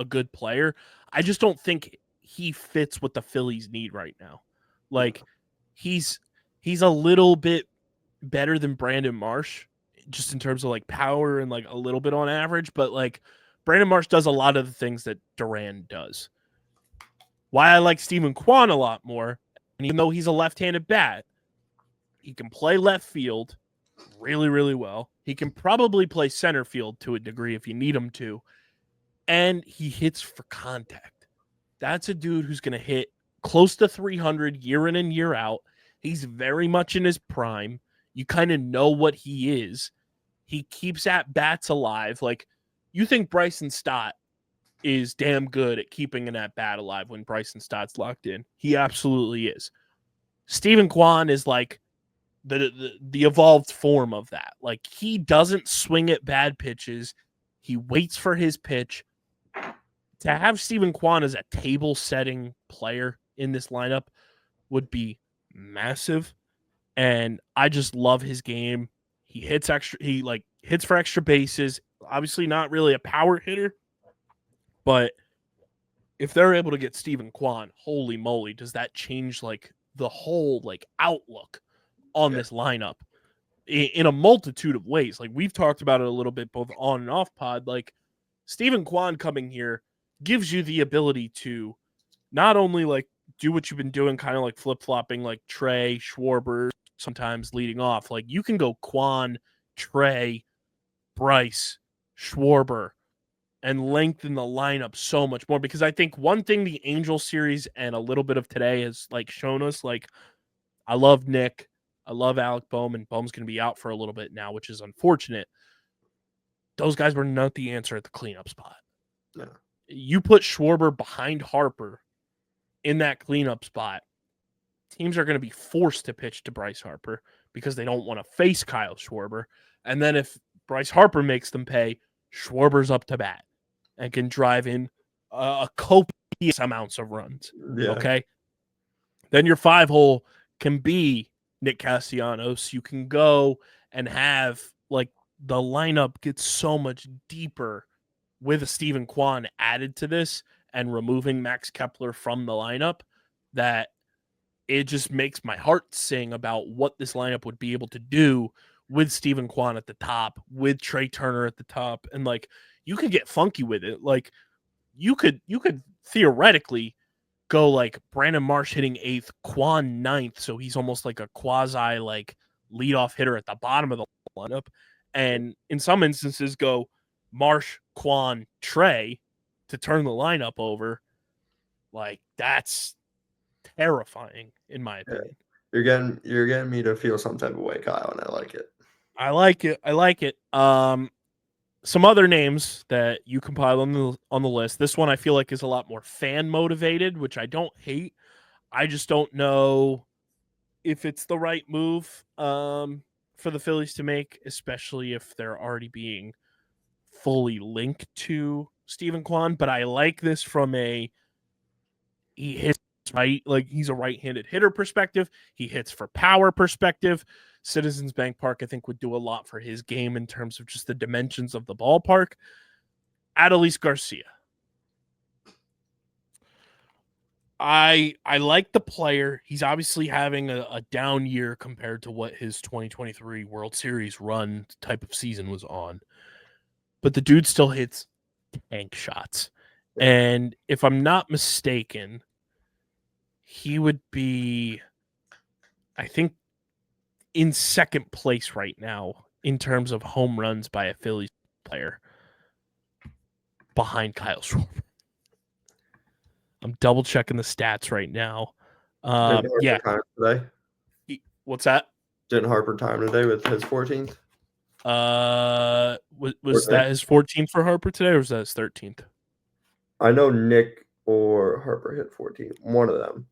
good player. I just don't think he fits what the Phillies need right now. Like he's a little bit better than Brandon Marsh just in terms of like power and like a little bit on average, but like Brandon Marsh does a lot of the things that Duran does. Why I like Steven Kwan a lot more, and even though he's a left-handed bat, he can play left field really, really well. He can probably play center field to a degree if you need him to, and he hits for contact. That's a dude who's going to hit close to 300 year in and year out. He's very much in his prime. You kind of know what he is. He keeps at bats alive. Like, you think Bryson Stott is damn good at keeping an at bat alive when Bryson Stott's locked in. He absolutely is. Steven Kwan is like the evolved form of that. Like, he doesn't swing at bad pitches. He waits for his pitch. To have Steven Kwan as a table-setting player in this lineup would be massive. And I just love his game. He hits for extra bases. Obviously not really a power hitter, but if they're able to get Steven Kwan, holy moly, does that change like the whole like outlook on this lineup in a multitude of ways. Like, we've talked about it a little bit both on and off pod. Like, Steven Kwan coming here gives you the ability to not only like do what you've been doing, kind of like flip-flopping like Trey, Schwarber, sometimes leading off. Like, you can go Kwan, Trey, Bryce, Schwarber, and lengthen the lineup so much more. Because I think one thing the Angel series and a little bit of today has like shown us, like, I love Nick, I love Alec Bohm, and Bohm's going to be out for a little bit now, which is unfortunate. Those guys were not the answer at the cleanup spot. No. You put Schwarber behind Harper in that cleanup spot, teams are going to be forced to pitch to Bryce Harper because they don't want to face Kyle Schwarber. And then if Bryce Harper makes them pay, Schwarber's up to bat and can drive in copious amounts of runs. Yeah. Okay. Then your 5-hole can be Nick Castellanos. You can go and have like the lineup gets so much deeper with a Stephen Kwan added to this and removing Max Kepler from the lineup that it just makes my heart sing about what this lineup would be able to do with Stephen Kwan at the top, with Trey Turner at the top. And like, you could get funky with it. Like you could theoretically go like Brandon Marsh hitting 8th, Kwan 9th. So he's almost like a quasi like leadoff hitter at the bottom of the lineup. And in some instances go Marsh, Kwan, Trey to turn the lineup over. Like that's terrifying in my opinion. You're getting me to feel some type of way, Kyle, and I like it. I like it. Some other names that you compile on the list. This one I feel like is a lot more fan motivated, which I don't hate. I just don't know if it's the right move for the Phillies to make, especially if they're already being fully linked to Stephen Kwan. But I like this from he hits right, like he's a right-handed hitter perspective. He hits for power perspective. Citizens Bank Park, I think, would do a lot for his game in terms of just the dimensions of the ballpark. Adolis Garcia. I like the player. He's obviously having a down year compared to what his 2023 World Series run type of season was on. But the dude still hits tank shots. And if I'm not mistaken, he would be, I think, in second place right now in terms of home runs by a Phillies player behind Kyle Schwarber. I'm double checking the stats right now. Yeah. Today? What's that? Didn't Harper time today with his 14th? Was that his 14th for Harper today, or was that his 13th? I know Nick or Harper hit 14. One of them.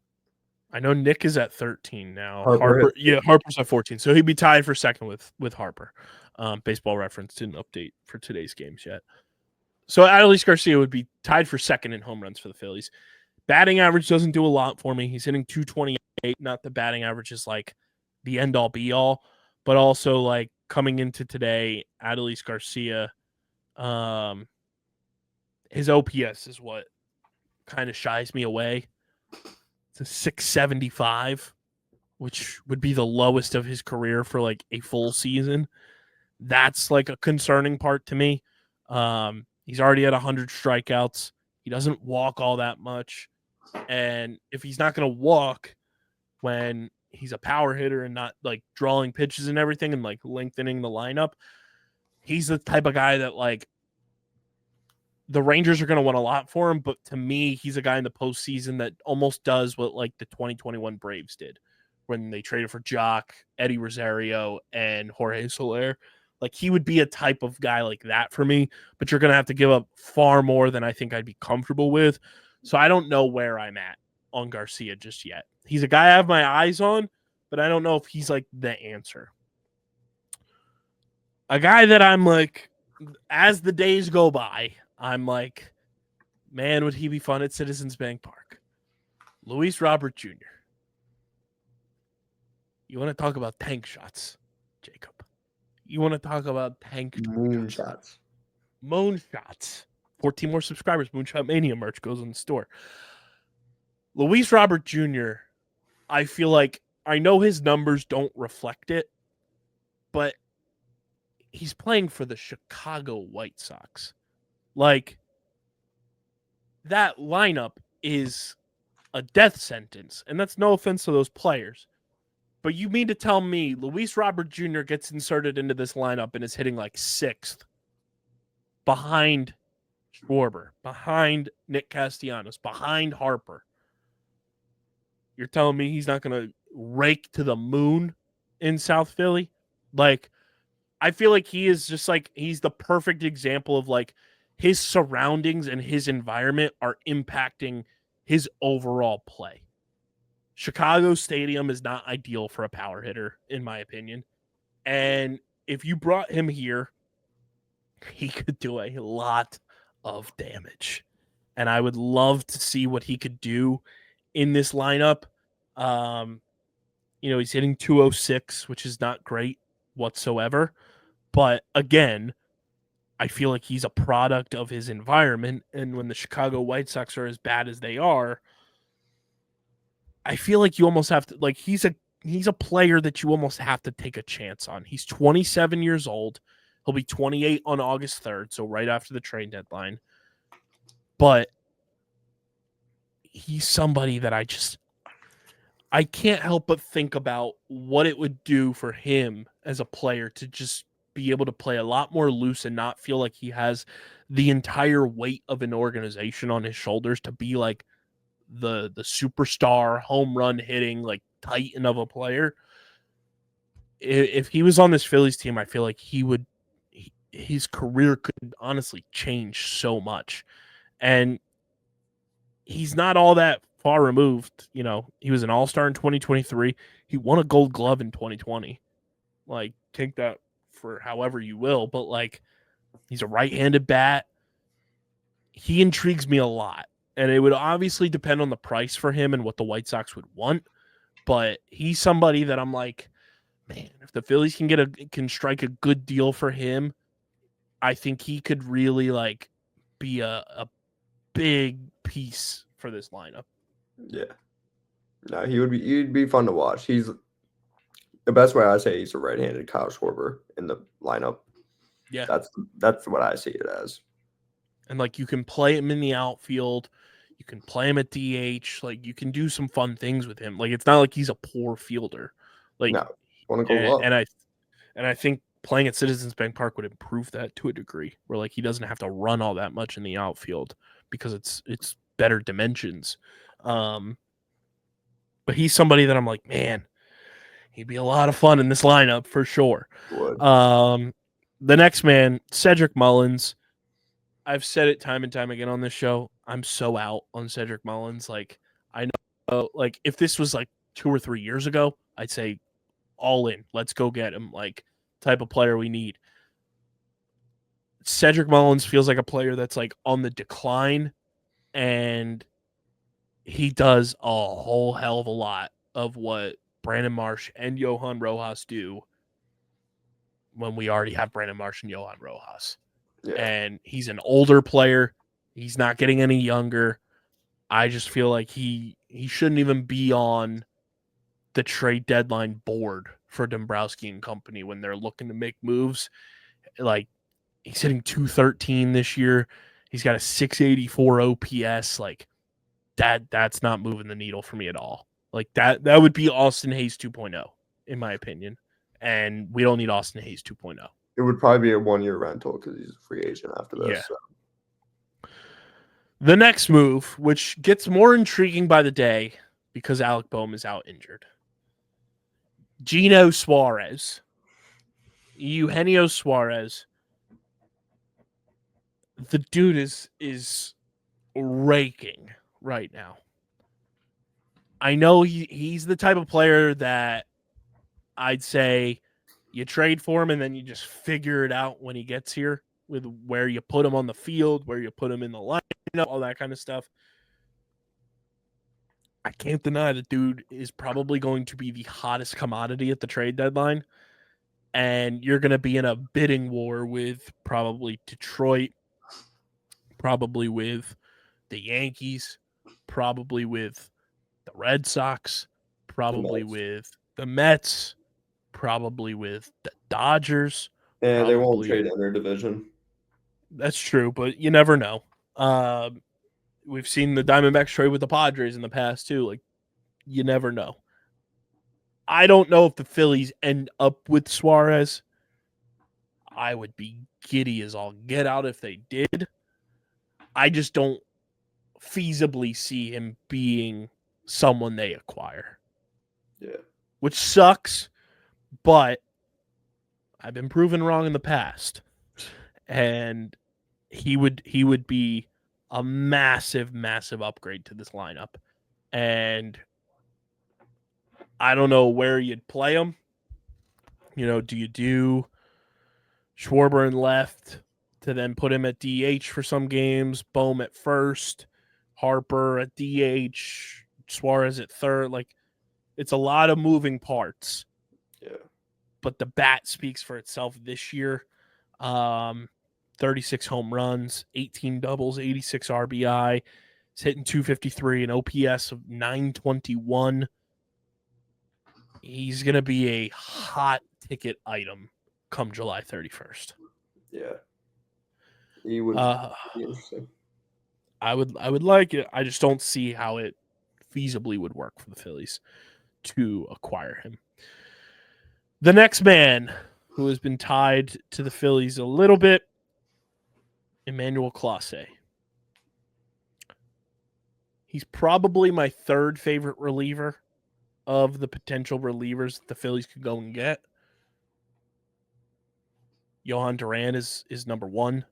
I know Nick is at 13 now. Harper's Harper's at 14, so he'd be tied for second with Harper. Baseball Reference didn't update for today's games yet. So Adolis Garcia would be tied for second in home runs for the Phillies. Batting average doesn't do a lot for me. He's hitting 228. Not the batting average is like the end all be all, but also like coming into today, Adolis Garcia, his OPS is what kind of shies me away. It's a 675, which would be the lowest of his career for like a full season. That's like a concerning part to me. He's already at 100 strikeouts. He doesn't walk all that much. And if he's not going to walk when he's a power hitter and not like drawing pitches and everything and like lengthening the lineup, he's the type of guy that like the Rangers are going to want a lot for him. But to me, he's a guy in the postseason that almost does what like the 2021 Braves did when they traded for Jock, Eddie Rosario, and Jorge Soler. Like he would be a type of guy like that for me, but you're going to have to give up far more than I think I'd be comfortable with. So I don't know where I'm at on Garcia just yet. He's a guy I have my eyes on, but I don't know if he's like the answer. A guy that I'm like, as the days go by, I'm like, man, would he be fun at Citizens Bank Park? Luis Robert Jr. You want to talk about tank shots, Jacob? You want to talk about tank moonshots? Moonshots. 14 more subscribers. Moonshot Mania merch goes in the store. Luis Robert Jr., I feel like I know his numbers don't reflect it, but he's playing for the Chicago White Sox. Like, that lineup is a death sentence, and that's no offense to those players. But you mean to tell me Luis Robert Jr. gets inserted into this lineup and is hitting like 6th behind Schwarber, behind Nick Castellanos, behind Harper? You're telling me he's not going to rake to the moon in South Philly? Like, I feel like he is just like, he's the perfect example of like his surroundings and his environment are impacting his overall play. Chicago Stadium is not ideal for a power hitter, in my opinion. And if you brought him here, he could do a lot of damage. and I would love to see what he could do in this lineup. He's hitting 206, which is not great whatsoever. But again, I feel like he's a product of his environment. And when the Chicago White Sox are as bad as they are, I feel like you almost have to, like, he's a player that you almost have to take a chance on. He's 27 years old. He'll be 28 on August 3rd, so right after the trade deadline. But he's somebody that I can't help but think about what it would do for him as a player to just be able to play a lot more loose and not feel like he has the entire weight of an organization on his shoulders to be like the superstar home run hitting like titan of a player. If he was on this Phillies team, I feel like his career could honestly change so much. And he's not all that far removed. He was an all-star in 2023. He won a Gold Glove in 2020. Like, take that for however you will, but like, he's a right-handed bat. He intrigues me a lot. And it would obviously depend on the price for him and what the White Sox would want. But he's somebody that I'm like, man, if the Phillies can strike a good deal for him, I think he could really like be a big piece for this lineup. Yeah. No, he'd be fun to watch. He's the best way I say he's a right-handed Kyle Schwarber in the lineup. Yeah. That's what I see it as. And like, you can play him in the outfield, you can play him at DH, like you can do some fun things with him. Like, it's not like he's a poor fielder. Like, no, want to go up. And I think playing at Citizens Bank Park would improve that to a degree, where like he doesn't have to run all that much in the outfield because it's better dimensions. But he's somebody that I'm like, man, he'd be a lot of fun in this lineup for sure. The next man, Cedric Mullins. I've said it time and time again on this show. I'm so out on Cedric Mullins. Like, I know, like, if this was like 2 or 3 years ago, I'd say all in. Let's go get him. Like, type of player we need. Cedric Mullins feels like a player that's like on the decline, and he does a whole hell of a lot of what Brandon Marsh and Johan Rojas do when we already have Brandon Marsh and Johan Rojas. Yeah. And he's an older player. He's not getting any younger. I just feel like he shouldn't even be on the trade deadline board for Dombrowski and company when they're looking to make moves. Like, he's hitting 213 this year. He's got a 684 OPS. Like, that's not moving the needle for me at all. Like, that would be Austin Hayes 2.0, in my opinion. And we don't need Austin Hayes 2.0. It would probably be a 1-year rental because he's a free agent after this. Yeah. So. The next move, which gets more intriguing by the day because Alec Boehm is out injured. Gino Suarez. Eugenio Suarez. The dude is raking right now. I know he's the type of player that I'd say you trade for him and then you just figure it out when he gets here with where you put him on the field, where you put him in the lineup, all that kind of stuff. I can't deny the dude is probably going to be the hottest commodity at the trade deadline. And you're going to be in a bidding war with probably Detroit, probably with the Yankees, probably with the Red Sox, probably with the Mets, probably with the Dodgers. Yeah, they won't trade in their division. That's true, but you never know. We've seen the Diamondbacks trade with the Padres in the past too. Like, you never know. I don't know if the Phillies end up with Suarez. I would be giddy as all get out if they did. I just don't feasibly see him being someone they acquire. Yeah. Which sucks, but I've been proven wrong in the past. And he would be a massive, massive upgrade to this lineup. And I don't know where you'd play him. Do you do Schwarber in left to then put him at DH for some games, Boehm at first? Harper at DH, Suarez at third. Like, it's a lot of moving parts. Yeah. But the bat speaks for itself this year. 36 home runs, 18 doubles, 86 RBI. He's hitting 253, an OPS of 921. He's going to be a hot ticket item come July 31st. Yeah. He would be interesting. I would like it. I just don't see how it feasibly would work for the Phillies to acquire him. The next man who has been tied to the Phillies a little bit, Emmanuel Clase. He's probably my third favorite reliever of the potential relievers the Phillies could go and get. Johan Duran is number one.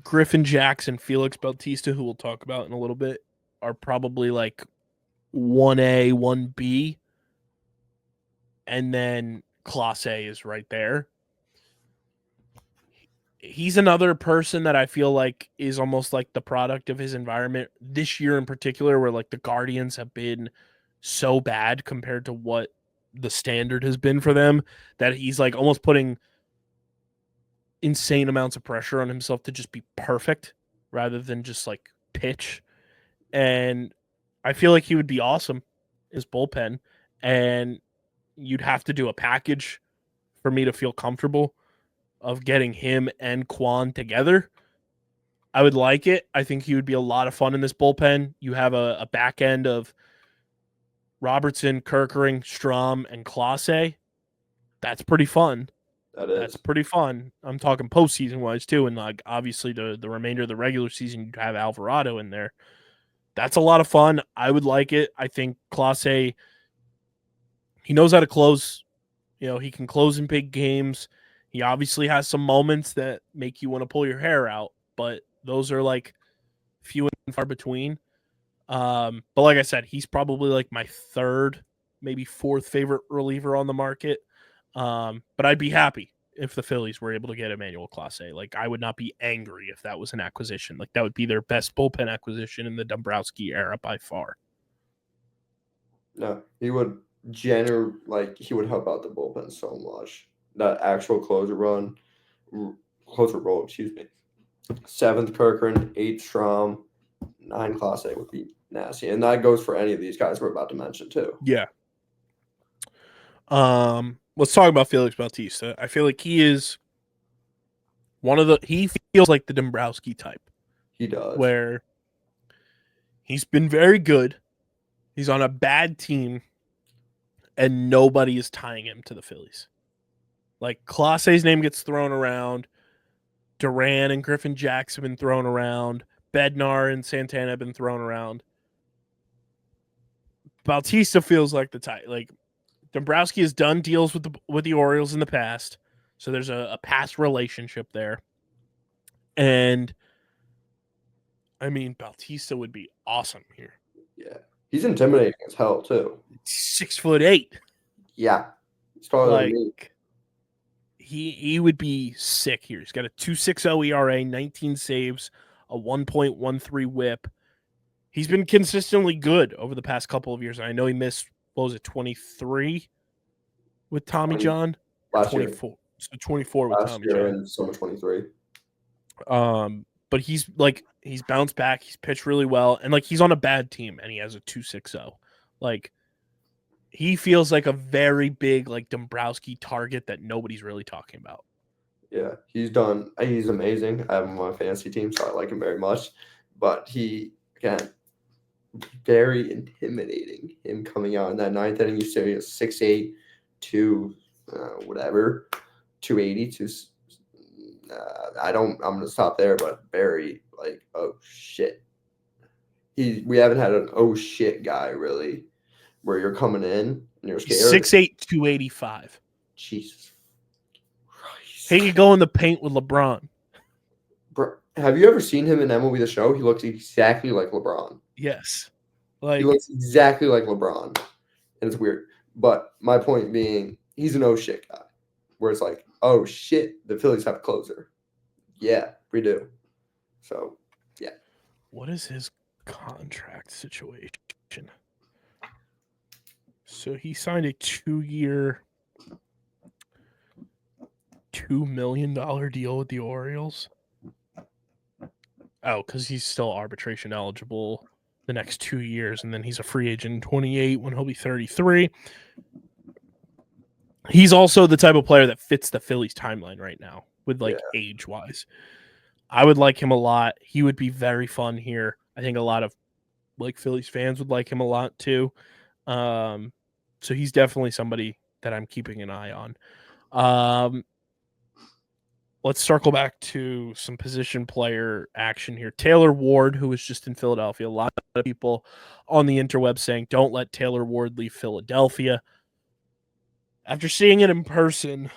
Griffin Jackson, Felix Bautista, who we'll talk about in a little bit, are probably like 1A, 1B. And then Clase is right there. He's another person that I feel like is almost like the product of his environment this year in particular, where like the Guardians have been so bad compared to what the standard has been for them that he's like almost putting insane amounts of pressure on himself to just be perfect rather than just like pitch. And I feel like he would be awesome in his bullpen, and you'd have to do a package for me to feel comfortable of getting him and Quan together. I would like it. I think he would be a lot of fun in this bullpen. You have a back end of Robertson, Kerkering, Strom, and Clase. That's pretty fun. That's pretty fun. I'm talking postseason wise too, and like obviously the remainder of the regular season you'd have Alvarado in there. That's a lot of fun. I would like it. I think Clase, he knows how to close. You know, he can close in big games. He obviously has some moments that make you want to pull your hair out, but those are like few and far between. But like I said, he's probably like my third, maybe fourth favorite reliever on the market. But I'd be happy if the Phillies were able to get Emmanuel Clase. Like, I would not be angry if that was an acquisition. Like, that would be their best bullpen acquisition in the Dombrowski era by far. No, he would he would help out the bullpen so much. That actual closer role, excuse me. 7th Kerkering, 8th Strom, 9 Clase would be nasty. And that goes for any of these guys we're about to mention too. Yeah. Let's talk about Felix Bautista. I feel like he is he feels like the Dombrowski type. He does. Where he's been very good. He's on a bad team, and nobody is tying him to the Phillies. Like, Clase's name gets thrown around. Duran and Griffin Jackson have been thrown around. Bednar and Santana have been thrown around. Bautista feels like the type. Like, Dombrowski has done deals with the Orioles in the past, so there's a past relationship there. And, I mean, Bautista would be awesome here. Yeah. He's intimidating as hell, too. 6'8". Yeah. He's taller than me. He would be sick here. He's got a 2.60 ERA, 19 saves, a 1.13 whip. He's been consistently good over the past couple of years. I know he missed, 23 with Tommy John? Last 24. Year. So 24 with Tommy John. And summer 23. But he's bounced back. He's pitched really well. And, like, he's on a bad team, and he has a 2.60. Like, he feels like a very big, like, Dombrowski target that nobody's really talking about. Yeah, he's amazing. I have him on my fantasy team, so I like him very much. But he, again, very intimidating. Him coming out in that 9th inning, you say 6'8", 280. I'm going to stop there, but very, like, oh, shit. We haven't had an oh, shit guy, really, where you're coming in and you're scared. 6'8", 285. Jesus Christ. He could go in the paint with LeBron. Bro, have you ever seen him in MLB The Show? He looks exactly like LeBron. Yes. He looks exactly like LeBron. And it's weird. But my point being, he's an oh shit guy. Where it's like, oh shit, the Phillies have a closer. Yeah, we do. So, yeah. What is his contract situation? So he signed a 2-year, $2 million deal with the Orioles. Oh, because he's still arbitration eligible the next 2 years, and then he's a free agent in 28 when he'll be 33. He's also the type of player that fits the Phillies timeline right now with age-wise. I would like him a lot. He would be very fun here. I think a lot of Phillies fans would like him a lot too. So he's definitely somebody that I'm keeping an eye on. Let's circle back to some position player action here. Taylor Ward, who was just in Philadelphia. A lot of people on the interweb saying, don't let Taylor Ward leave Philadelphia. After seeing it in person,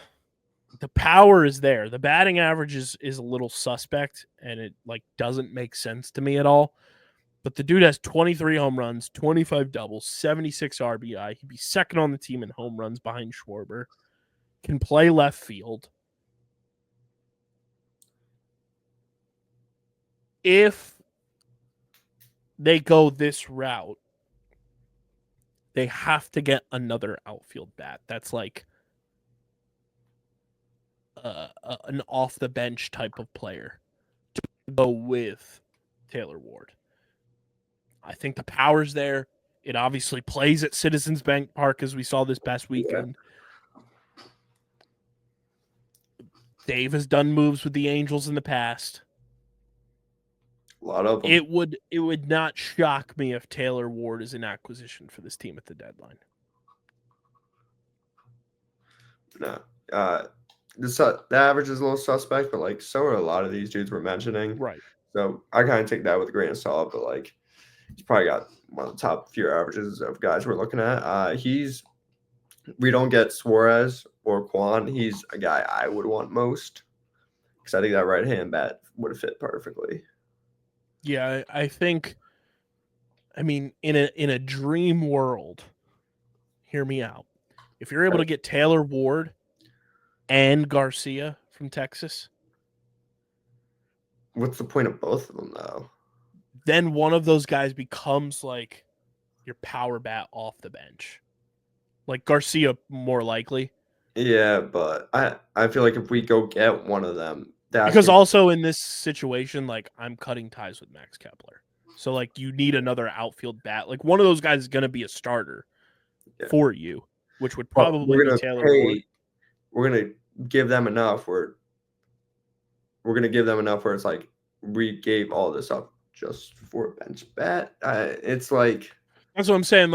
the power is there. The batting average is a little suspect, and it doesn't make sense to me at all. But the dude has 23 home runs, 25 doubles, 76 RBI. He'd be second on the team in home runs behind Schwarber. Can play left field. If they go this route, they have to get another outfield bat. That's like an off-the-bench type of player to go with Taylor Ward. I think the power's there. It obviously plays at Citizens Bank Park, as we saw this past weekend. Yeah. Dave has done moves with the Angels in the past. A lot of them. It would not shock me if Taylor Ward is an acquisition for this team at the deadline. No. The average is a little suspect, but so are a lot of these dudes we're mentioning. Right. So I kind of take that with a grain of salt, but he's probably got one of the top few averages of guys we're looking at. We don't get Suarez or Quan. He's a guy I would want most because I think that right-hand bat would have fit perfectly. Yeah, I think. I mean, in a dream world, hear me out. If you're able to get Taylor Ward and Garcia from Texas, what's the point of both of them though? Then one of those guys becomes your power bat off the bench. Garcia, more likely. Yeah, but I feel like if we go get one of them, because also in this situation, I'm cutting ties with Max Kepler, so you need another outfield bat. One of those guys is going to be a starter for you, which would probably be Taylor Ward. We're gonna give them enough where it's we gave all this up just for a bench bat. It's that's what I'm saying.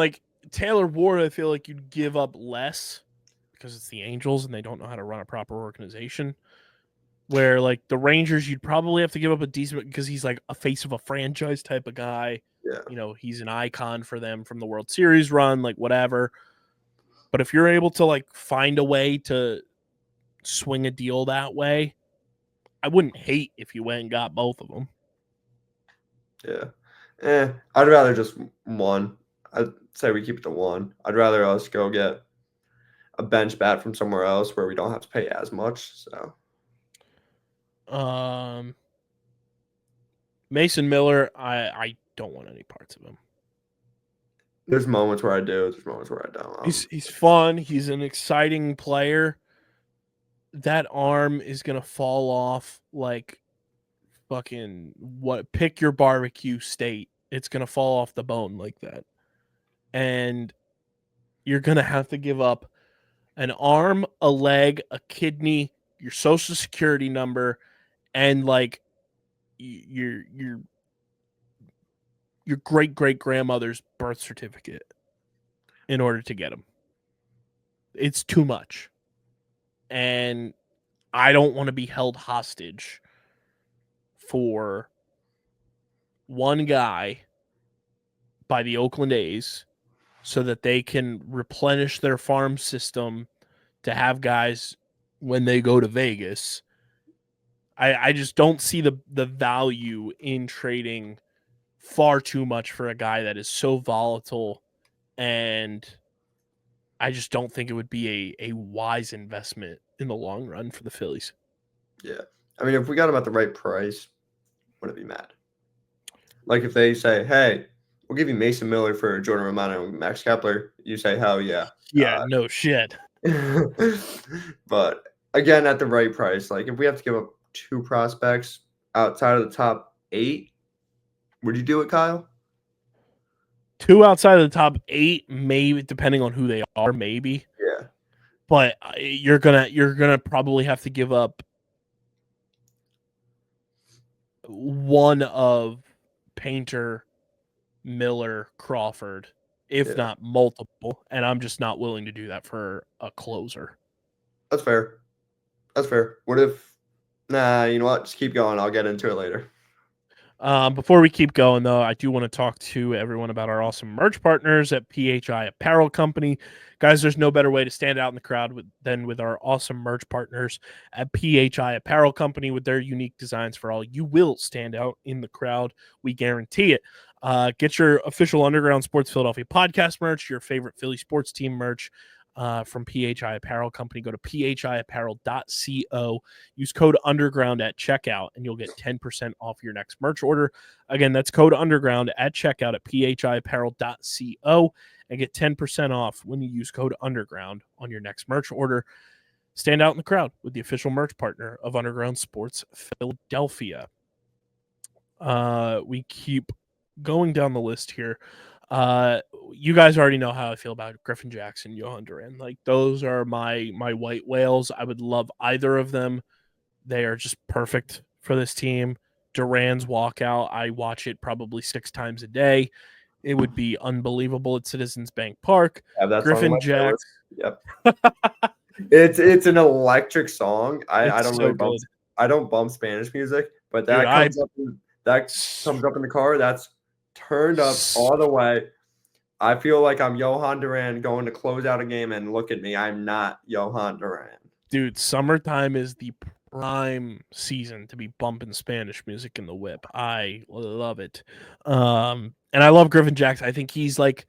Taylor Ward, I feel like you'd give up less because it's the Angels and they don't know how to run a proper organization. Where the Rangers, you'd probably have to give up a decent because he's a face of a franchise type of guy. Yeah. He's an icon for them from the World Series run, whatever. But if you're able to find a way to swing a deal that way, I wouldn't hate if you went and got both of them. Yeah. I'd rather just one. I'd say we keep it to one. I'd rather us go get a bench bat from somewhere else where we don't have to pay as much. So. Mason Miller, I don't want any parts of him. There's moments where I do. There's moments where I don't. He's fun. He's an exciting player. That arm is gonna fall off fucking pick your barbecue state. It's gonna fall off the bone like that, and you're gonna have to give up an arm, a leg, a kidney, your social security number, and your great-great-grandmother's birth certificate in order to get them. It's too much. And I don't want to be held hostage for one guy by the Oakland A's so that they can replenish their farm system to have guys when they go to Vegas. I just don't see the value in trading far too much for a guy that is so volatile, and I just don't think it would be a wise investment in the long run for the Phillies. Yeah. I mean, if we got him at the right price, wouldn't be mad. Like if they say, "Hey, we'll give you Mason Miller for Jordan Romano and Max Kepler," you say, "Hell yeah." Yeah, no shit. But again, at the right price. Like if we have to give up 2 prospects outside of the top 8, would you do it, Kyle? 2 outside of the top 8, maybe, depending on who they are, maybe. Yeah. But you're gonna probably have to give up one of Painter, Miller, Crawford, if not multiple, and I'm just not willing to do that for a closer. That's fair. That's fair. What if? Nah, you know what? Just keep going. I'll get into it later. Before we keep going, though, I do want to talk to everyone about our awesome merch partners at PHI Apparel Company. Guys, there's no better way to stand out in the crowd than with our awesome merch partners at PHI Apparel Company. With their unique designs for all, you will stand out in the crowd. We guarantee it. Get your official Underground Sports Philadelphia podcast merch, your favorite Philly sports team merch, from PHI Apparel Company. Go to phiapparel.co. Use code underground at checkout, and you'll get 10% off your next merch order. Again, that's code underground at checkout at phiapparel.co, and get 10% off when you use code underground on your next merch order. Stand out in the crowd with the official merch partner of Underground Sports Philadelphia. We keep going down the list here. You guys already know how I feel about Griffin Jackson, Johan Duran. Like, those are my white whales. I would love either of them. They are just perfect for this team. Duran's walkout, I watch it probably 6 times a day. It would be unbelievable at Citizens Bank Park. Griffin Jackson. Yep. It's an electric song. I don't really bump. I don't bump Spanish music, but that comes up in the car. That's turned up all the way. I feel like I'm Johan Duran going to close out a game, and look at me. I'm not Johan Duran. Dude, summertime is the prime season to be bumping Spanish music in the whip. I love it. And I love Griffin Jackson. I think he's like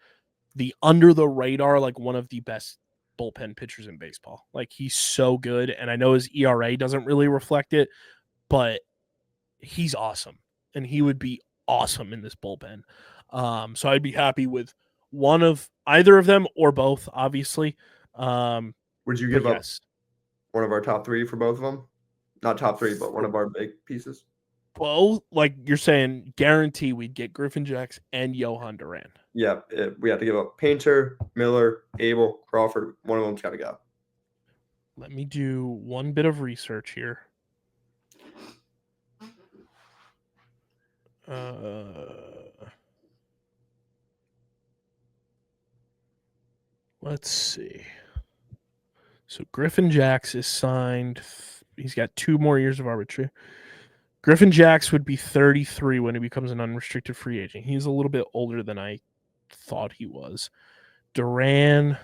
the under the radar, like one of the best bullpen pitchers in baseball. Like, he's so good. And I know his ERA doesn't really reflect it, but he's awesome. And he would be awesome in this bullpen. So I'd be happy with one of either of them or both, obviously. Would you give up one of our top 3 for both of them? Not top 3, but one of our big pieces. Well, like you're saying, guarantee we'd get Griffin Jackson and Johan Duran. Yeah, we have to give up Painter, Miller, Abel, Crawford. One of them's got to go. Let me do one bit of research here. Let's see. So Griffin Jax is signed. He's got 2 more years of arbitration. Griffin Jax would be 33 when he becomes an unrestricted free agent. He's a little bit older than I thought he was. Duran.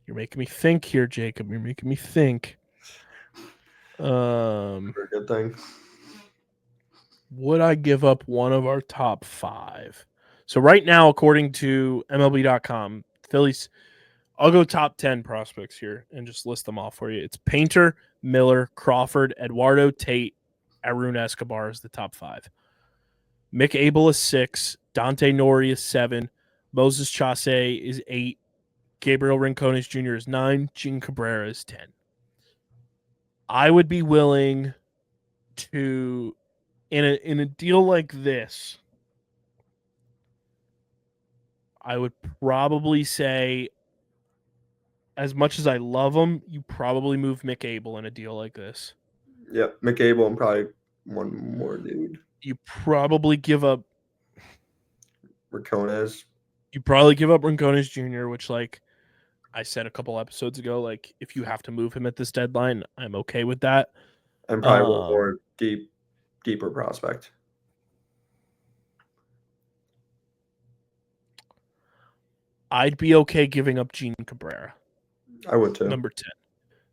You're making me think here, Jacob. You're making me think. Very good thing. Would I give up one of our top 5? So right now, according to MLB.com, Phillies, I'll go top 10 prospects here and just list them off for you. It's Painter, Miller, Crawford, Eduardo, Tate, Arun Escobar is the top 5. Mick Abel is 6. Dante Nori is 7. Moses Chasse is 8. Gabriel Rincones Jr. is 9. Gene Cabrera is 10. I would be willing to, in a deal like this, I would probably say, as much as I love him, you probably move Mick Abel in a deal like this. Yep, Mick Abel and probably one more dude. You probably give up Rincones. You probably give up Rincones Jr., which, like I said a couple episodes ago, like, if you have to move him at this deadline, I'm okay with that. And probably one more deeper prospect. I'd be okay giving up Gene Cabrera. I would too. Number 10.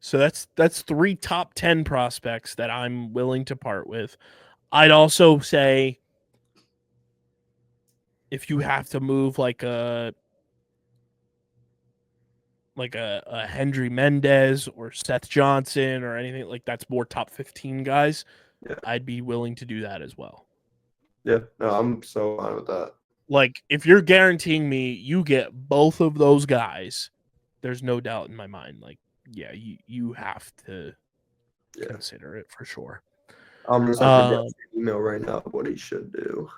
So that's 3 top 10 prospects that I'm willing to part with. I'd also say, if you have to move like a like a Hendry Mendez or Seth Johnson or anything like that's more top 15 guys, Yeah. I'd be willing to do that as well. Yeah, no, I'm so fine with that. Like, if you're guaranteeing me you get both of those guys, there's no doubt in my mind. Like, yeah, you have to consider it for sure. I'm going to send an email right now of what he should do.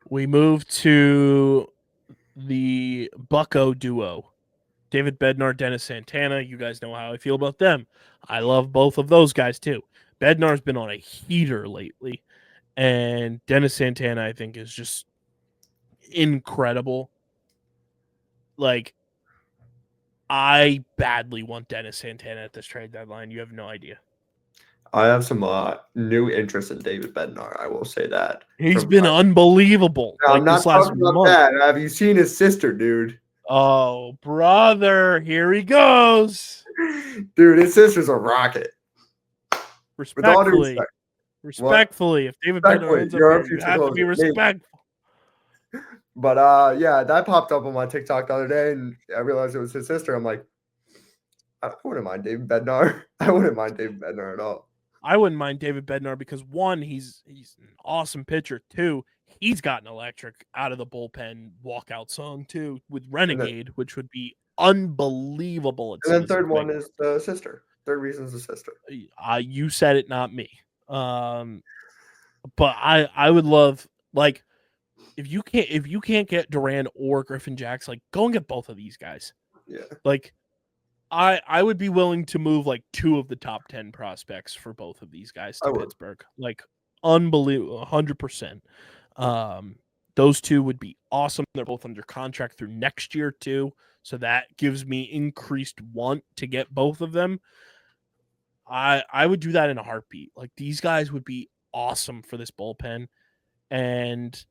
We move to the Bucko duo. David Bednar, Dennis Santana. You guys know how I feel about them. I love both of those guys too. Bednar's been on a heater lately, and Dennis Santana, I think, is just incredible. Like, I badly want Dennis Santana at this trade deadline. You have no idea. I have some new interest in David Bednar. I will say that. He's been unbelievable. No, like I'm not this last talking about month. that. Have you seen his sister, dude? Oh, brother, here he goes. Dude, his sister's a rocket. Respectfully. Respectfully, if David Bednar ends up here, you have to be respectful. But yeah, that popped up on my TikTok the other day, and I realized it was his sister. I'm like, I wouldn't mind David Bednar. I wouldn't mind David Bednar at all. I wouldn't mind David Bednar because one, he's an awesome pitcher. Two, he's gotten electric out of the bullpen walkout song too with Renegade, which would be unbelievable. And then third one is the sister. Third reason is the sister. You said it, not me. But I would love, like, if you can't get Duran or Griffin Jacks, like, go and get both of these guys. Yeah. Like, I would be willing to move like 2 of the top 10 prospects for both of these guys to Pittsburgh. Like, unbelievable, 100%. Those 2 would be awesome. They're both under contract through next year too, so that gives me increased want to get both of them. I would do that in a heartbeat. Like, these guys would be awesome for this bullpen, and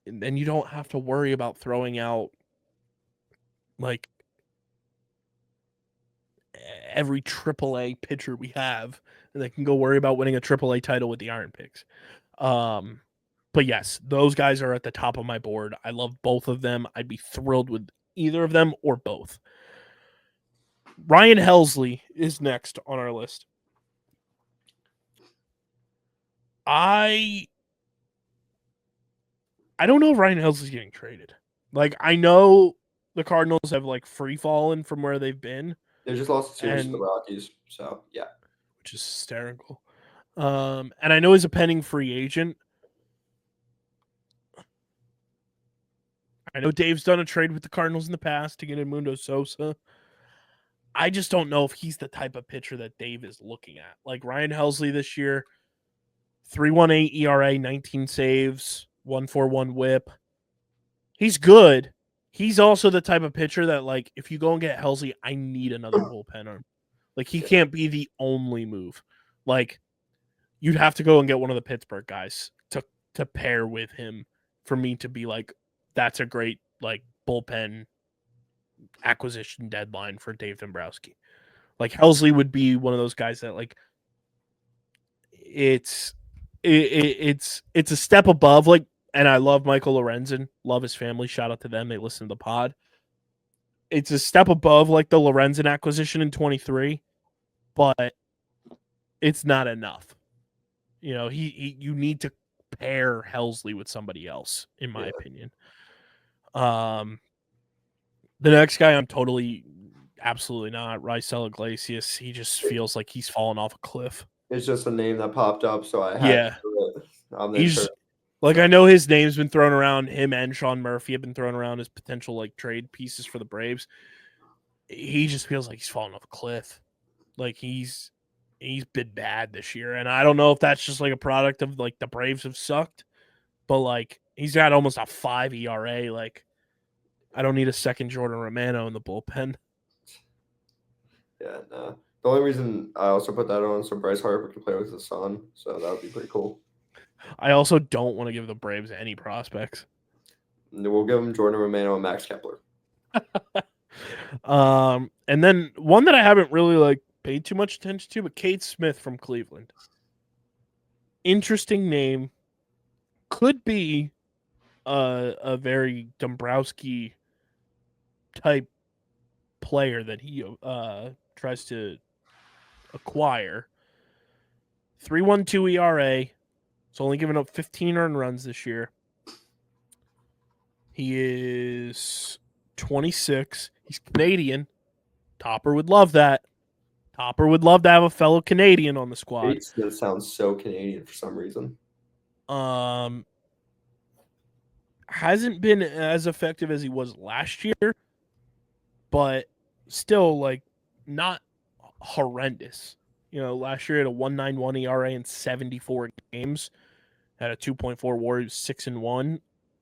then you don't have to worry about throwing out like every AAA pitcher we have, and they can go worry about winning a AAA title with the Iron Picks. But yes, those guys are at the top of my board. I love both of them. I'd be thrilled with either of them or both. Ryan Helsley is next on our list. I don't know if Ryan Helsley's getting traded. Like, I know the Cardinals have like free fallen from where they've been. They just lost the series to the Rockies, so yeah. Which is hysterical. And I know he's a pending free agent. I know Dave's done a trade with the Cardinals in the past to get Edmundo Sosa. I just don't know if he's the type of pitcher that Dave is looking at. Like, Ryan Helsley this year, 3.18 ERA, 19 saves, 1.41 whip. He's good. He's also the type of pitcher that, like, if you go and get Helsley, I need another bullpen arm. Like, he can't be the only move. Like, you'd have to go and get one of the Pittsburgh guys to pair with him for me to be like, that's a great, like, bullpen acquisition deadline for Dave Dombrowski. Like, Helsley would be one of those guys that, like, it's a step above, like, and I love Michael Lorenzen, love his family. Shout out to them. They listen to the pod. It's a step above, like, the Lorenzen acquisition in 23, but it's not enough. You know, you need to pair Helsley with somebody else, in my opinion. The next guy I'm absolutely not. Raisel Iglesias. He just feels like he's fallen off a cliff. It's just a name that popped up, so I had to do it. He's like, I know his name's been thrown around. Him and Sean Murphy have been thrown around as potential, like, trade pieces for the Braves. He just feels like he's fallen off a cliff. Like, he's been bad this year, and I don't know if that's just like a product of, like, the Braves have sucked, but, like, he's got almost a 5 ERA. Like, I don't need a second Jordan Romano in the bullpen. Yeah, no. The only reason I also put that on so Bryce Harper can play with his son, so that would be pretty cool. I also don't want to give the Braves any prospects. We'll give them Jordan Romano and Max Kepler. And then one that I haven't really, like, paid too much attention to, but Cade Smith from Cleveland. Interesting name. Could be a very Dombrowski type player that he tries to acquire. 3.12 ERA. He's only given up 15 earned runs this year. He is 26. He's Canadian. Topper would love that. Topper would love to have a fellow Canadian on the squad. That sounds so Canadian for some reason. Hasn't been as effective as he was last year, but still, like, not horrendous. You know, last year he had a 1.91 ERA in 74 games, had a 2.4 WAR, 6-1.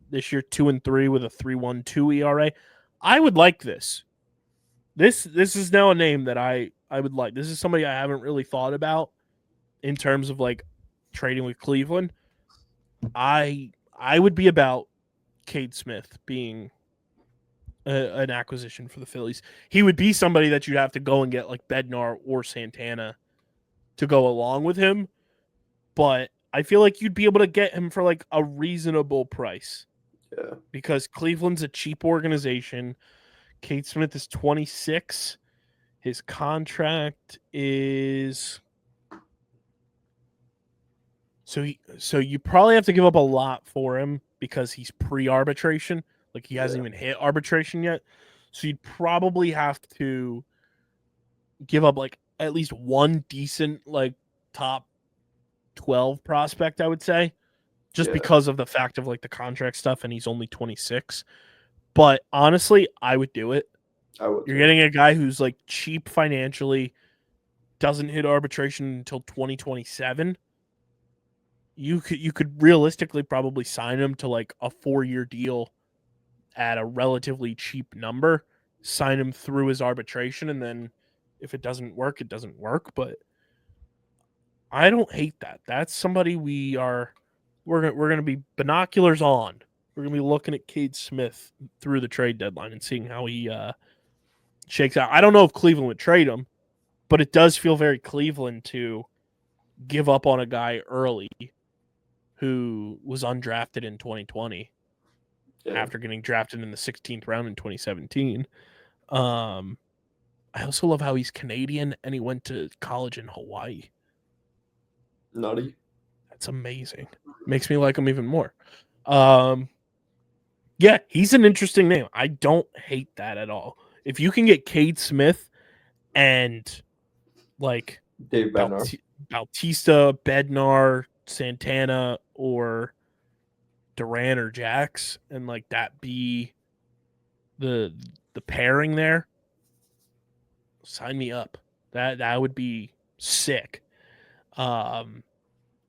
This year, 2-3 with a 3.12 ERA. I would like this. This is now a name that I would like. This is somebody I haven't really thought about in terms of like trading with Cleveland. I would be about Cade Smith being an acquisition for the Phillies. He would be somebody that you'd have to go and get like Bednar or Santana to go along with him, but I feel like you'd be able to get him for like a reasonable price. Yeah. Because Cleveland's a cheap organization. Cade Smith is 26. His contract is so you probably have to give up a lot for him because he's pre-arbitration. Like he hasn't even hit arbitration yet. So you'd probably have to give up like at least one decent like top 12 prospect, I would say. Just because of the fact of like the contract stuff and he's only 26. But honestly, I would do it. You're getting a guy who's like cheap financially, doesn't hit arbitration until 2027. You could realistically probably sign him to like a 4-year deal at a relatively cheap number, sign him through his arbitration, and then if it doesn't work, it doesn't work. But I don't hate that. That's somebody we're gonna be binoculars on. We're gonna be looking at Cade Smith through the trade deadline and seeing how he shakes out. I don't know if Cleveland would trade him, but it does feel very Cleveland to give up on a guy early who was undrafted in 2020 after getting drafted in the 16th round in 2017. I also love how he's Canadian and he went to college in Hawaii. Nutty. That's amazing. Makes me like him even more. Yeah, he's an interesting name. I don't hate that at all. If you can get Cade Smith and like Dave Bednar. Bautista, Bednar, Santana, or Duran or Jax, and like that be the pairing there, sign me up. That would be sick. But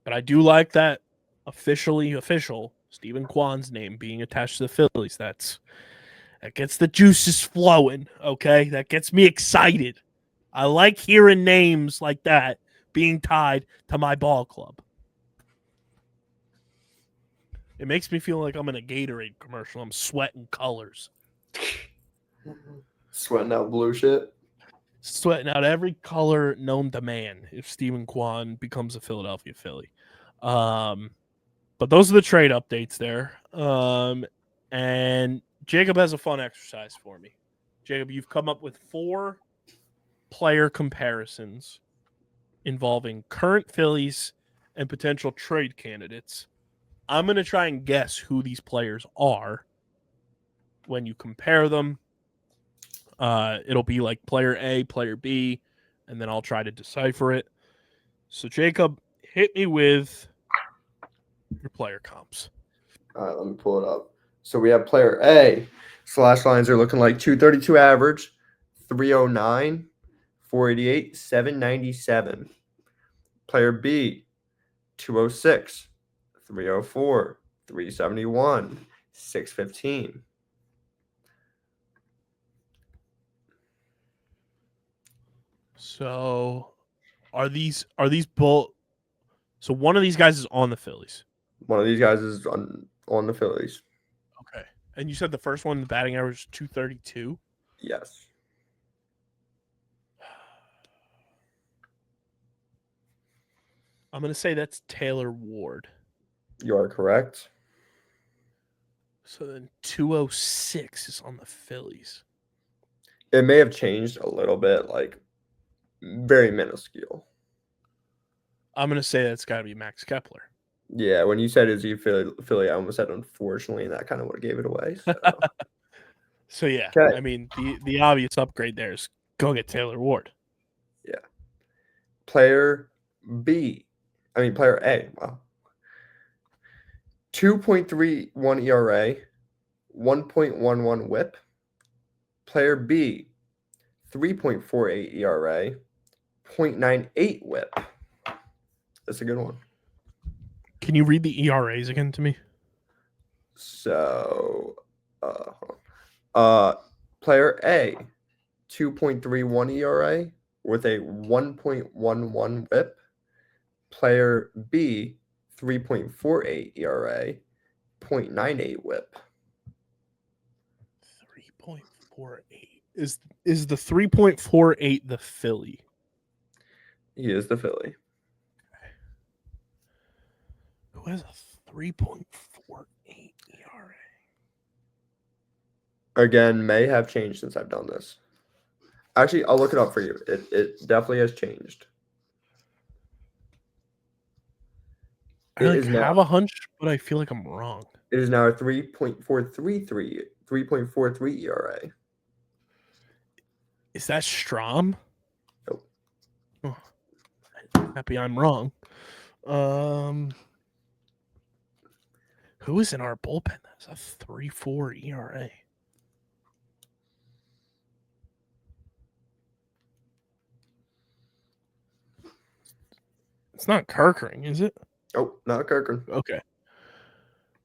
I do like that official Stephen Kwan's name being attached to the Phillies. That gets the juices flowing, okay? That gets me excited. I like hearing names like that being tied to my ball club. It makes me feel like I'm in a Gatorade commercial. I'm sweating colors. Sweating out blue shit. Sweating out every color known to man if Stephen Kwan becomes a Philadelphia Philly. But those are the trade updates there. And Jacob has a fun exercise for me. Jacob, you've come up with 4 player comparisons involving current Phillies and potential trade candidates. I'm going to try and guess who these players are when you compare them. It'll be like player A, player B, and then I'll try to decipher it. So, Jacob, hit me with your player comps. All right, let me pull it up. So we have player A. Slash lines are looking like 232 average, 309, 488, 797. Player B, 206, 304, 371, 615. So are these both? So one of these guys is on the Phillies. One of these guys is on the Phillies. Okay. And you said the first one, the batting average is 232? Yes. I'm going to say that's Taylor Ward. You are correct. So then 206 is on the Phillies. It may have changed a little bit, like very minuscule. I'm gonna say that's got to be Max Kepler. Yeah, when you said is he Philly, I almost said unfortunately, and that kind of what gave it away. So, So yeah, okay. I mean the obvious upgrade there is go get Taylor Ward. Yeah. Player A. Wow. 2.31 ERA, 1.11 WHIP. Player B, 3.48 ERA, 0.98 WHIP. That's a good one. Can you read the ERAs again to me? So, player A, 2.31 ERA with a 1.11 WHIP. Player B, 3.48 ERA, 0.98 WHIP. 3.48 is the 3.48 the Philly? He is the Philly. Who has a 3.48 ERA? Again, may have changed since I've done this. Actually, I'll look it up for you. It definitely has changed. I have a hunch, but I feel like I'm wrong. It is now a 3.43 ERA. Is that Strom? Nope. Oh, happy I'm wrong. Who is in our bullpen that's a 3.4 ERA? It's not Kirkering, is it? Oh, not Kirkland. Okay.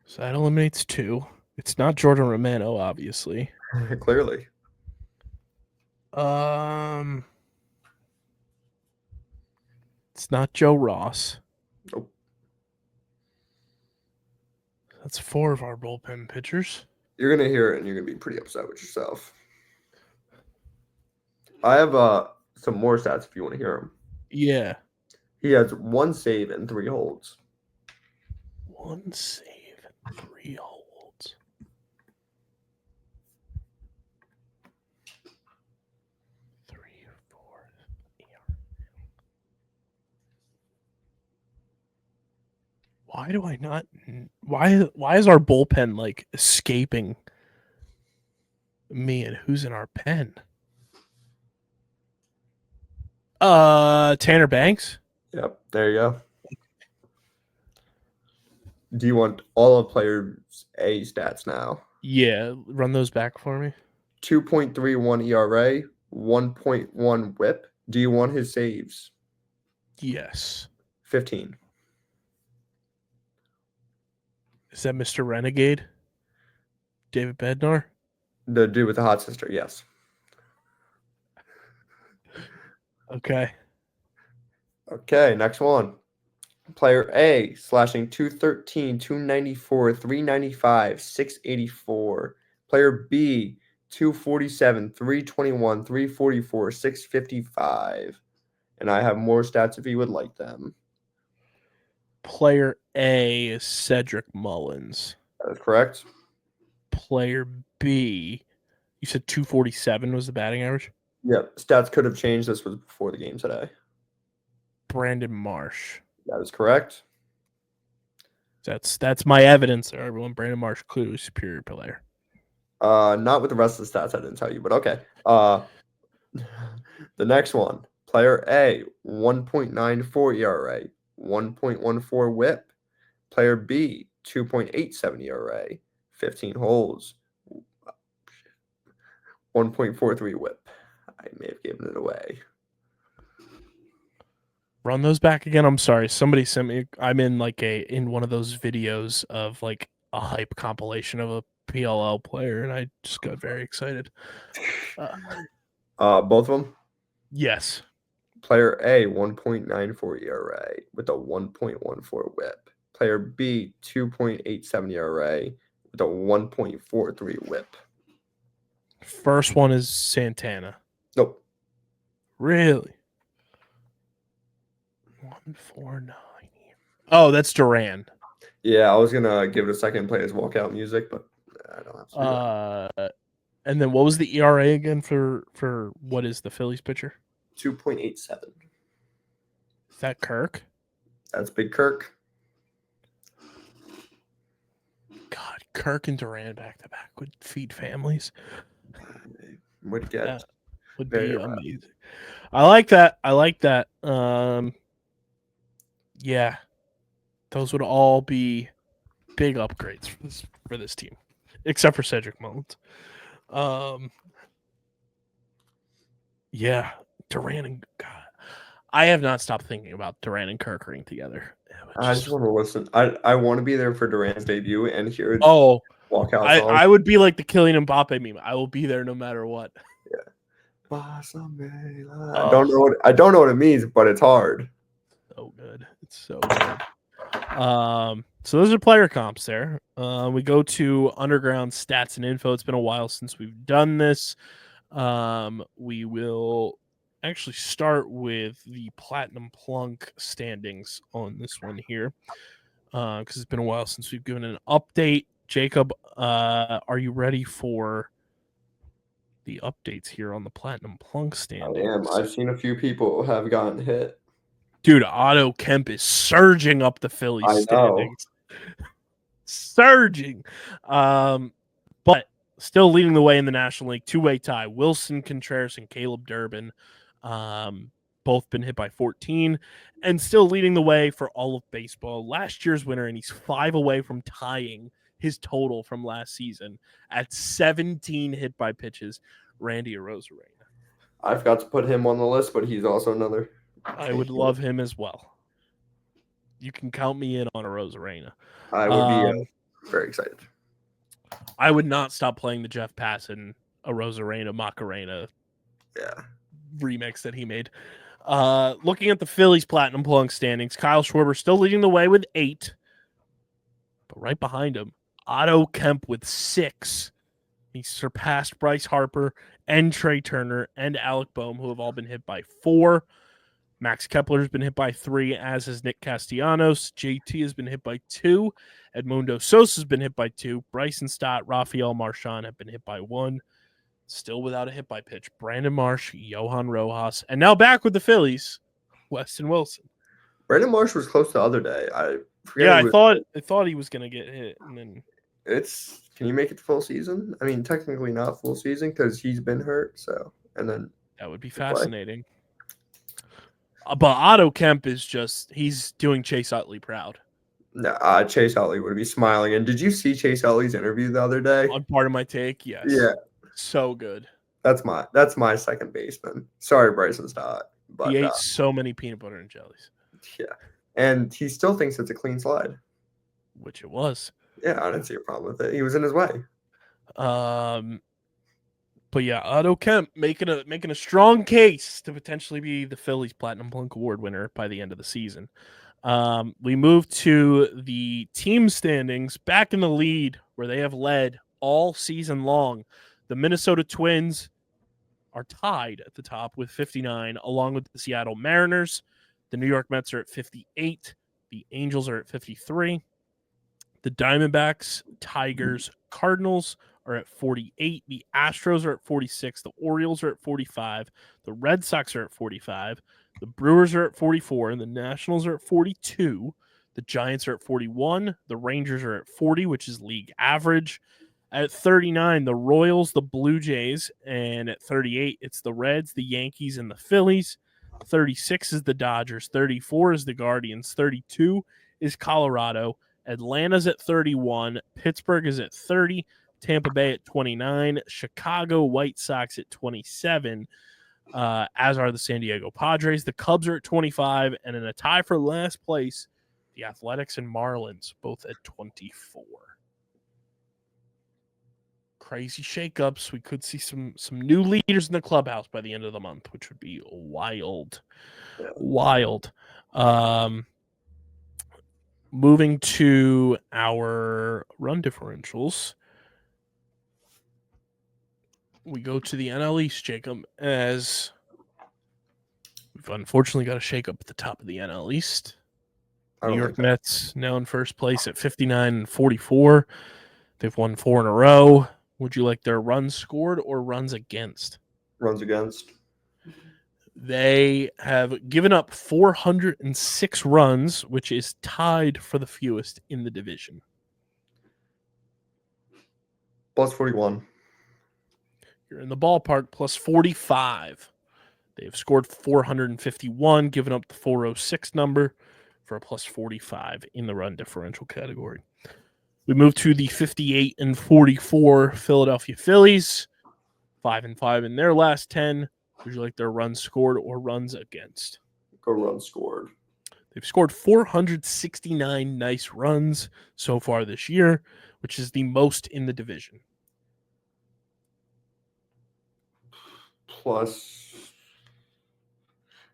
So that eliminates 2. It's not Jordan Romano, obviously. Clearly. It's not Joe Ross. Nope. That's 4 of our bullpen pitchers. You're gonna hear it and you're gonna be pretty upset with yourself. I have some more stats if you want to hear them. Yeah. He has 1 save and 3 holds. 1 save and 3 holds. Why do I not? Why is our bullpen like escaping me? And who's in our pen? Tanner Banks. Yep, there you go. Do you want all of players A stats now? Yeah, run those back for me. 2.31 ERA, 1.1 WHIP. Do you want his saves? Yes. 15. Is that Mr. Renegade? David Bednar? The dude with the hot sister, yes. Okay. Okay, next one. Player A, slashing 213, 294, 395, 684. Player B, 247, 321, 344, 655. And I have more stats if you would like them. Player A is Cedric Mullins. That is correct. Player B, you said 247 was the batting average? Yep, stats could have changed. This was before the game today. Brandon Marsh. That is correct. That's my evidence there, everyone. Brandon Marsh, clearly superior player. Not with the rest of the stats I didn't tell you, but okay. The next one. Player A, 1.94 ERA, 1.14 WHIP. Player B, 2.87 ERA, 15 holds, 1.43 WHIP. I may have given it away. Run those back again. I'm sorry. Somebody sent me. I'm in in one of those videos of like a hype compilation of a PLL player, and I just got very excited. Both of them? Yes. Player A, 1.94 ERA with a 1.14 WHIP. Player B, 2.87 ERA with a 1.43 WHIP. First one is Santana. Nope. Really? 149. Oh, that's Duran. Yeah, I was gonna give it a second, play his walkout music, but I don't have to do that. And then what was the ERA again for what is the Phillies pitcher? 2.87. Is that Kirk? That's Big Kirk. God, Kirk and Duran back to back would feed families. Would get That would very be rough. amazing. I like that. Yeah, those would all be big upgrades for this team, except for Cedric Mullins. Yeah, Duran and God, I have not stopped thinking about Duran and Kirk ring together. I just want to listen. I want to be there for Duran's debut and hear it Oh, walkout song. I would be like the Kylian Mbappe meme. I will be there no matter what. I don't know what it means, but it's hard. So good. It's so good. So those are player comps there. We go to underground stats and info. It's been a while since we've done this. We will actually start with the Platinum Plunk standings on this one here. Because it's been a while since we've given an update. Jacob, are you ready for the updates here on the Platinum Plunk standings? I am. I've seen a few people have gotten hit. Dude, Otto Kemp is surging up the Phillies standings. Surging. But still leading the way in the National League. Two-way tie. Wilson Contreras and Caleb Durbin. Both been hit by 14. And still leading the way for all of baseball. Last year's winner, and he's 5 away from tying his total from last season at 17 hit by pitches. Randy Arozarena. I've got to put him on the list, but he's also another. I would love him as well. You can count me in on Arozarena. I would be very excited. I would not stop playing the Jeff Passan Arozarena Macarena remix that he made. Looking at the Phillies Platinum Plunk standings, Kyle Schwarber still leading the way with 8. But right behind him, Otto Kemp with 6. He surpassed Bryce Harper and Trey Turner and Alec Boehm, who have all been hit by 4. Max Kepler has been hit by 3, as has Nick Castellanos. JT has been hit by 2. Edmundo Sosa has been hit by 2. Bryson Stott, Rafael Marchand have been hit by 1. Still without a hit by pitch, Brandon Marsh, Johan Rojas, and now back with the Phillies, Weston Wilson. Brandon Marsh was close the other day. I thought he was going to get hit, and then can you make it the full season? I mean, technically not full season because he's been hurt. So that would be fascinating. But Otto Kemp is he's doing Chase Utley proud. No, Chase Utley would be smiling. And did you see Chase Utley's interview the other day? On Part of My Take, yes. Yeah. So good. That's my second baseman. Sorry, Bryson Stott. But he ate so many peanut butter and jellies. Yeah. And he still thinks it's a clean slide. Which it was. Yeah, I didn't see a problem with it. He was in his way. But yeah, Otto Kemp making a strong case to potentially be the Phillies Platinum Plunk Award winner by the end of the season. We move to the team standings, back in the lead where they have led all season long. The Minnesota Twins are tied at the top with 59, along with the Seattle Mariners. The New York Mets are at 58. The Angels are at 53. The Diamondbacks, Tigers, Cardinals are at 48. The Astros are at 46. The Orioles are at 45. The Red Sox are at 45. The Brewers are at 44. And the Nationals are at 42. The Giants are at 41. The Rangers are at 40, which is league average. At 39, the Royals, the Blue Jays. And at 38, it's the Reds, the Yankees, and the Phillies. 36 is the Dodgers. 34 is the Guardians. 32 is Colorado. Atlanta's at 31. Pittsburgh is at 30. Tampa Bay at 29. Chicago White Sox at 27. As are the San Diego Padres. The Cubs are at 25. And in a tie for last place, the Athletics and Marlins, both at 24. Crazy shakeups. We could see some new leaders in the clubhouse by the end of the month, which would be wild. Wild. Moving to our run differentials. We go to the NL East, Jacob, as we've unfortunately got a shakeup at the top of the NL East. New York Mets now in first place at 59 and 44. They've won 4 in a row. Would you like their runs scored or runs against? Runs against. They have given up 406 runs, which is tied for the fewest in the division. Plus 41. You're in the ballpark, plus 45. They've scored 451, given up the 406 number for a plus 45 in the run differential category. We move to the 58 and 44 Philadelphia Phillies, 5-5 in their last 10. Would you like their runs scored or runs against? Go runs scored. They've scored 469 nice runs so far this year, which is the most in the division. Plus,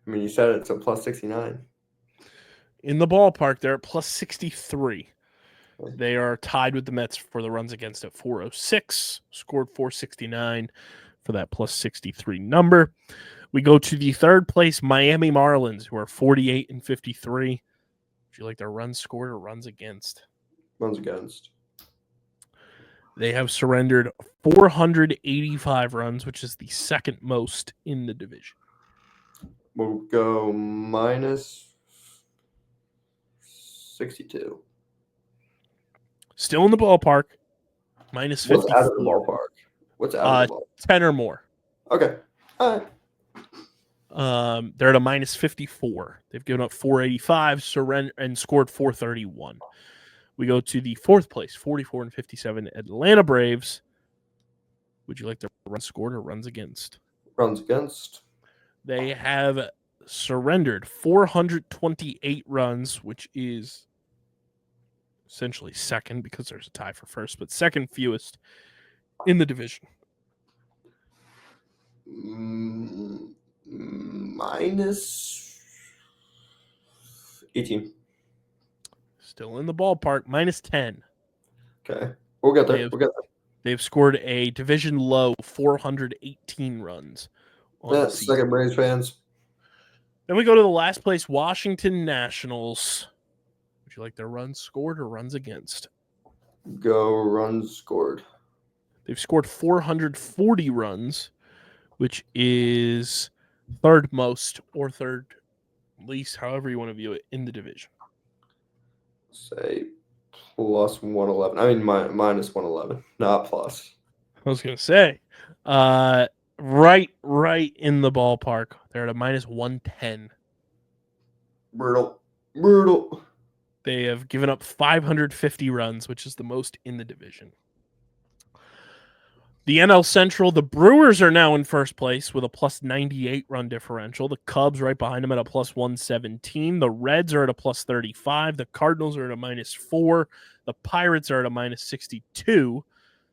I mean, you said it's a plus 69. In the ballpark, they're at plus 63. They are tied with the Mets for the runs against at 406, scored 469 for that plus 63 number. We go to the third place Miami Marlins, who are 48 and 53. Would you like their runs scored or runs against? Runs against. They have surrendered 485 runs, which is the second most in the division. We'll go minus 62. Still in the ballpark, minus 54. What's out of the ballpark? What's out of the ballpark? 10 or more. Okay. All right. They're at a minus 54. They've given up 485, surrender, and scored 431. We go to the fourth place, 44 and 57 Atlanta Braves. Would you like their runs scored or runs against? Runs against. They have surrendered 428 runs, which is essentially second because there's a tie for first, but second fewest in the division. Minus 18. Still in the ballpark, minus 10. Okay. We'll get there. They've scored a division low 418 runs. That's second Braves fans. Then we go to the last place, Washington Nationals. Would you like their runs scored or runs against? Go runs scored. They've scored 440 runs, which is third most or third least, however you want to view it, in the division. Say plus 111. I mean, minus 111, not plus. I was going to say, right in the ballpark. They're at a minus 110. Brutal. They have given up 550 runs, which is the most in the division. The NL Central, the Brewers are now in first place with a plus 98 run differential. The Cubs right behind them at a plus 117. The Reds are at a plus 35. The Cardinals are at a minus 4. The Pirates are at a minus 62.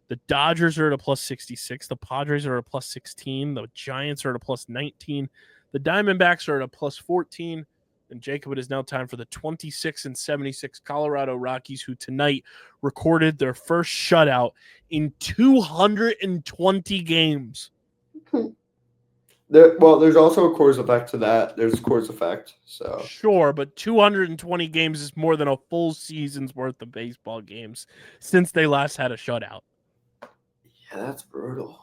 The Dodgers are at a plus 66. The Padres are at a plus 16. The Giants are at a plus 19. The Diamondbacks are at a plus 14. And Jacob, it is now time for the 26 and 76 Colorado Rockies, who tonight recorded their first shutout in 220 games. There's also a Coors effect to that. There's Coors effect. So sure, but 220 games is more than a full season's worth of baseball games since they last had a shutout. Yeah, that's brutal.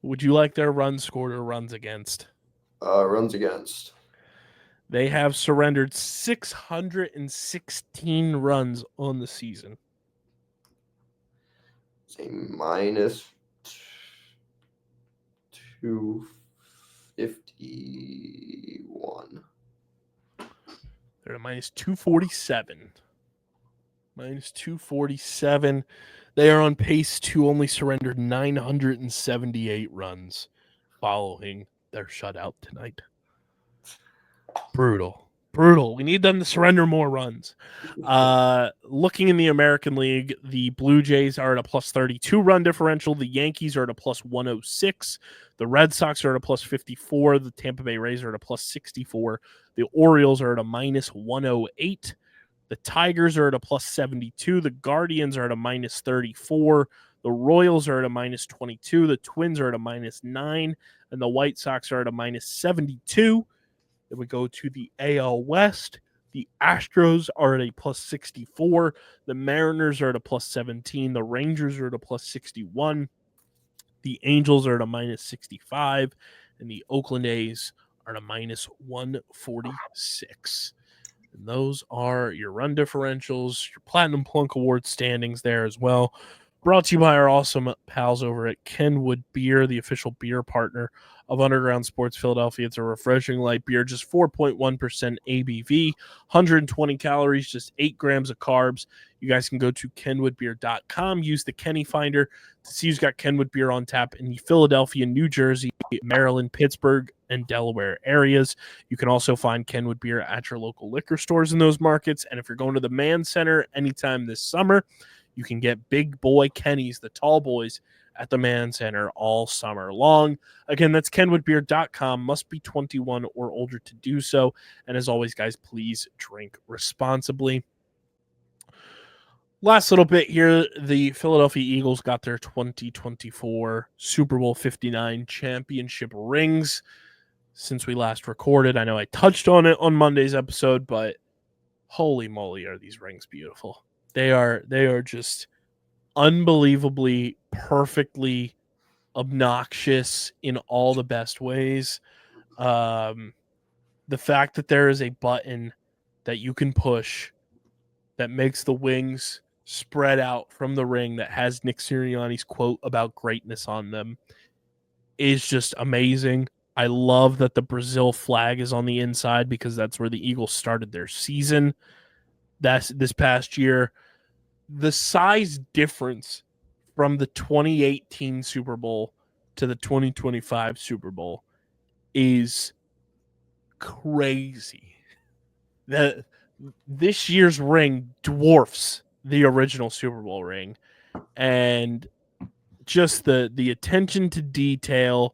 Would you like their runs scored or runs against? Runs against. They have surrendered 616 runs on the season. Say minus 251. They're at minus 247. Minus 247. They are on pace to only surrender 978 runs following their shutout tonight. Brutal. We need them to surrender more runs. Looking in the American League, the Blue Jays are at a plus 32 run differential. The Yankees are at a plus 106. The Red Sox are at a plus 54. The Tampa Bay Rays are at a plus 64. The Orioles are at a minus 108. The Tigers are at a plus 72. The Guardians are at a minus 34. The Royals are at a minus 22. The Twins are at a minus 9. And the White Sox are at a minus 72. Then we go to the AL West. The Astros are at a plus 64. The Mariners are at a plus 17. The Rangers are at a plus 61. The Angels are at a minus 65. And the Oakland A's are at a minus 146. And those are your run differentials, your Platinum Plunk Award standings there as well. Brought to you by our awesome pals over at Kenwood Beer, the official beer partner of Underground Sports Philadelphia. It's a refreshing light beer, just 4.1% ABV, 120 calories, just 8 grams of carbs. You guys can go to kenwoodbeer.com, use the Kenny Finder to see who's got Kenwood Beer on tap in the Philadelphia, New Jersey, Maryland, Pittsburgh, and Delaware areas. You can also find Kenwood Beer at your local liquor stores in those markets. And if you're going to the Mann Center anytime this summer, you can get Big Boy Kenny's, the tall boys, at the Mann Center all summer long. Again, that's kenwoodbeer.com. Must be 21 or older to do so. And as always, guys, please drink responsibly. Last little bit here, the Philadelphia Eagles got their 2024 Super Bowl 59 championship rings since we last recorded. I know I touched on it on Monday's episode, but holy moly, are these rings beautiful. They are just unbelievably, perfectly obnoxious in all the best ways. The fact that there is a button that you can push that makes the wings spread out from the ring that has Nick Sirianni's quote about greatness on them is just amazing. I love that the Brazil flag is on the inside because that's where the Eagles started their season. That's this past year. The size difference from the 2018 Super Bowl to the 2025 Super Bowl is crazy. This year's ring dwarfs the original Super Bowl ring, and just the attention to detail,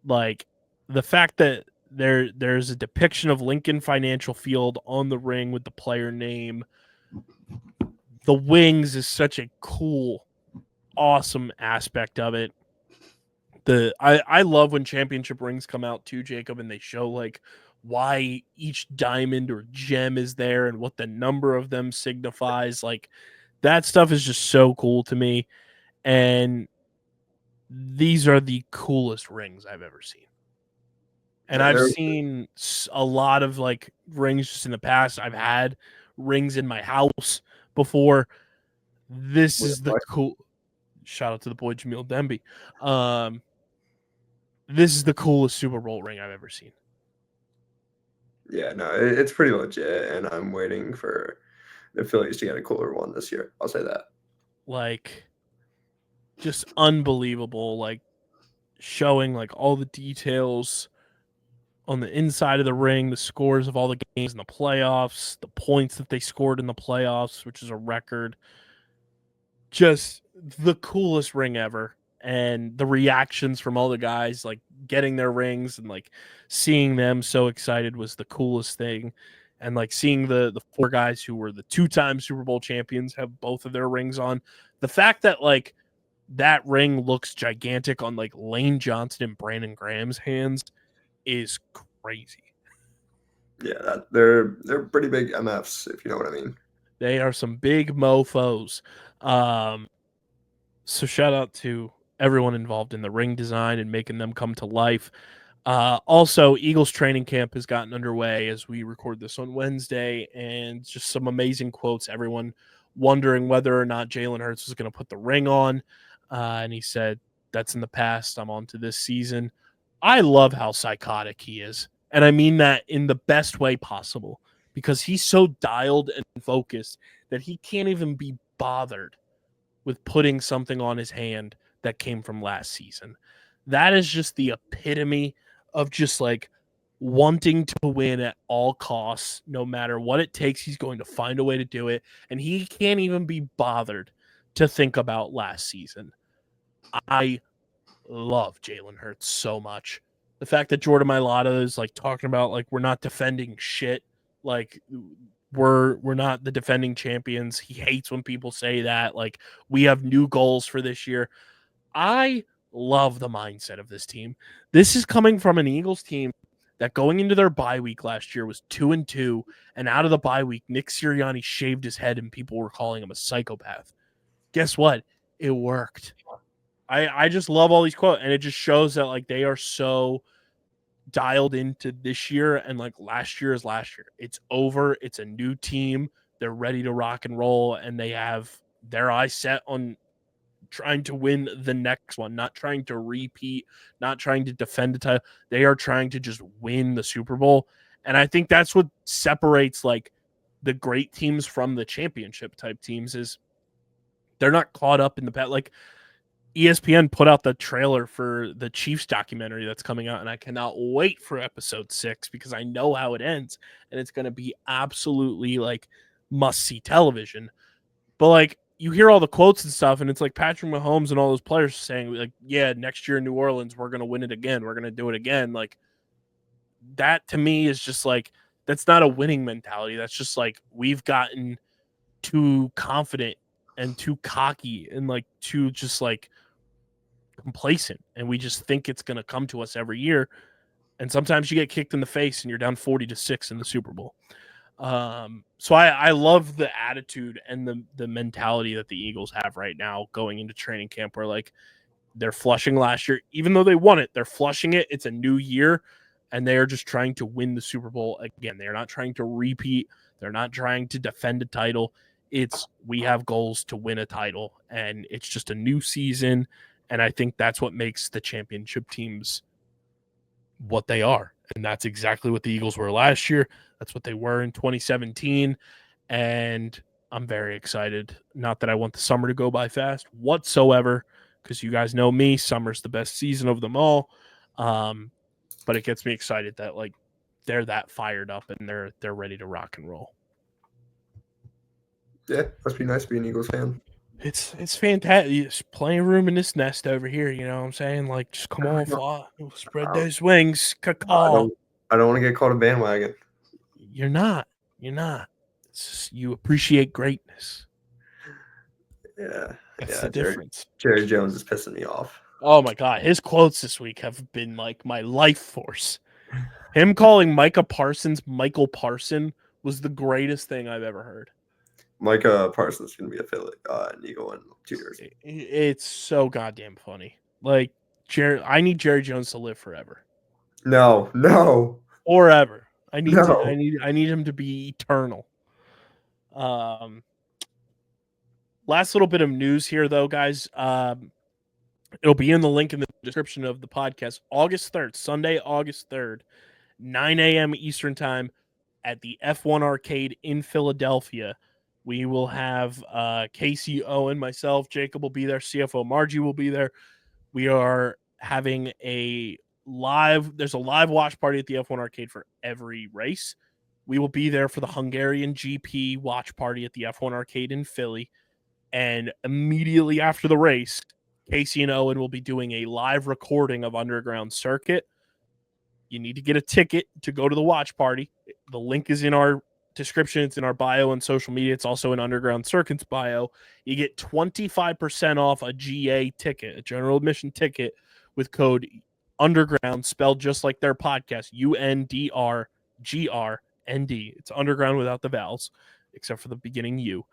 like the fact that there's a depiction of Lincoln Financial Field on the ring with the player name. The wings is such a cool, awesome aspect of it. I love when championship rings come out too, Jacob, and they show like why each diamond or gem is there and what the number of them signifies. Like that stuff is just so cool to me. And these are the coolest rings I've ever seen. And I've seen a lot of like rings just in the past. I've had rings in my house before. This is the cool. Shout out to the boy Jamil Demby. This is the coolest Super Bowl ring I've ever seen. Yeah, no, it's pretty legit, and I'm waiting for the Phillies to get a cooler one this year. I'll say that. Like, just unbelievable. Like, showing like all the details on the inside of the ring, the scores of all the games in the playoffs, the points that they scored in the playoffs, which is a record. Just the coolest ring ever. And the reactions from all the guys like getting their rings and like seeing them so excited was the coolest thing. And like seeing the 4 guys who were the 2-time Super Bowl champions have both of their rings on. The fact that like that ring looks gigantic on like Lane Johnson and Brandon Graham's hands is crazy. Yeah, they're pretty big MFs, if you know what I mean. They are some big mofos. So shout out to everyone involved in the ring design and making them come to life. Also, Eagles training camp has gotten underway as we record this on Wednesday, and just some amazing quotes. Everyone wondering whether or not Jalen Hurts was going to put the ring on, and he said, "That's in the past. I'm on to this season." I love how psychotic he is, and I mean that in the best way possible, because he's so dialed and focused that he can't even be bothered with putting something on his hand that came from last season. That is just the epitome of just like wanting to win at all costs. No matter what it takes, he's going to find a way to do it. And he can't even be bothered to think about last season. I love Jalen Hurts so much. The fact that Jordan Mailata is like talking about like we're not defending shit. Like we're not the defending champions. He hates when people say that. Like we have new goals for this year. I love the mindset of this team. This is coming from an Eagles team that going into their bye week last year was 2-2, and out of the bye week, Nick Sirianni shaved his head and people were calling him a psychopath. Guess what? It worked. I just love all these quotes, and it just shows that like they are so dialed into this year, and like last year is last year. It's over. It's a new team. They're ready to rock and roll, and they have their eyes set on trying to win the next one, not trying to repeat, not trying to defend the title. They are trying to just win the Super Bowl. And I think that's what separates like the great teams from the championship type teams is they're not caught up in the past. Like ESPN put out the trailer for the Chiefs documentary that's coming out, and I cannot wait for episode 6 because I know how it ends, and it's going to be absolutely like must-see television. But like you hear all the quotes and stuff, and it's like Patrick Mahomes and all those players saying like, yeah, next year in New Orleans, we're going to win it again. We're going to do it again. Like that to me is just like, that's not a winning mentality. That's just like, we've gotten too confident and too cocky and like too just like complacent, and we just think it's going to come to us every year. And sometimes you get kicked in the face and you're down 40-6 in the Super Bowl. So I love the attitude and the mentality that the Eagles have right now going into training camp, where like they're flushing last year, even though they won it, they're flushing it. It's a new year, and they are just trying to win the Super Bowl again. They're not trying to repeat. They're not trying to defend a title. It's, we have goals to win a title, and it's just a new season. And I think that's what makes the championship teams what they are. And that's exactly what the Eagles were last year. That's what they were in 2017. And I'm very excited. Not that I want the summer to go by fast whatsoever, because you guys know me, summer's the best season of them all. But it gets me excited that like they're that fired up and they're ready to rock and roll. Yeah, must be nice to be an Eagles fan. It's fantastic. There's plenty of room in this nest over here. You know what I'm saying? Like, just come on, fly. Spread those wings. Caw. I don't want to get caught a bandwagon. You're not. It's just, you appreciate greatness. Yeah. That's the difference. Jerry Jones is pissing me off. Oh, my God. His quotes this week have been like my life force. Him calling Micah Parsons Michael Parson was the greatest thing I've ever heard. Micah Parsons is going to be a Philly, an Eagle in 2 years. It's so goddamn funny. Like, I need Jerry Jones to live forever. No. Forever. I need him to be eternal. Last little bit of news here, though, guys. It'll be in the link in the description of the podcast. August 3rd, Sunday, August 3rd, 9 a.m. Eastern Time at the F1 Arcade in Philadelphia. We will have Casey, Owen, myself, Jacob will be there. CFO Margie will be there. We are having there's a live watch party at the F1 Arcade for every race. We will be there for the Hungarian GP watch party at the F1 Arcade in Philly. And immediately after the race, Casey and Owen will be doing a live recording of Underground Circuit. You need to get a ticket to go to the watch party. The link is in our description. It's in our bio and social media. It's also in Underground Circuit's bio. You get 25% off a GA ticket, a general admission ticket, with code Underground, spelled just like their podcast, UNDRGRND. It's Underground without the vowels, except for the beginning U.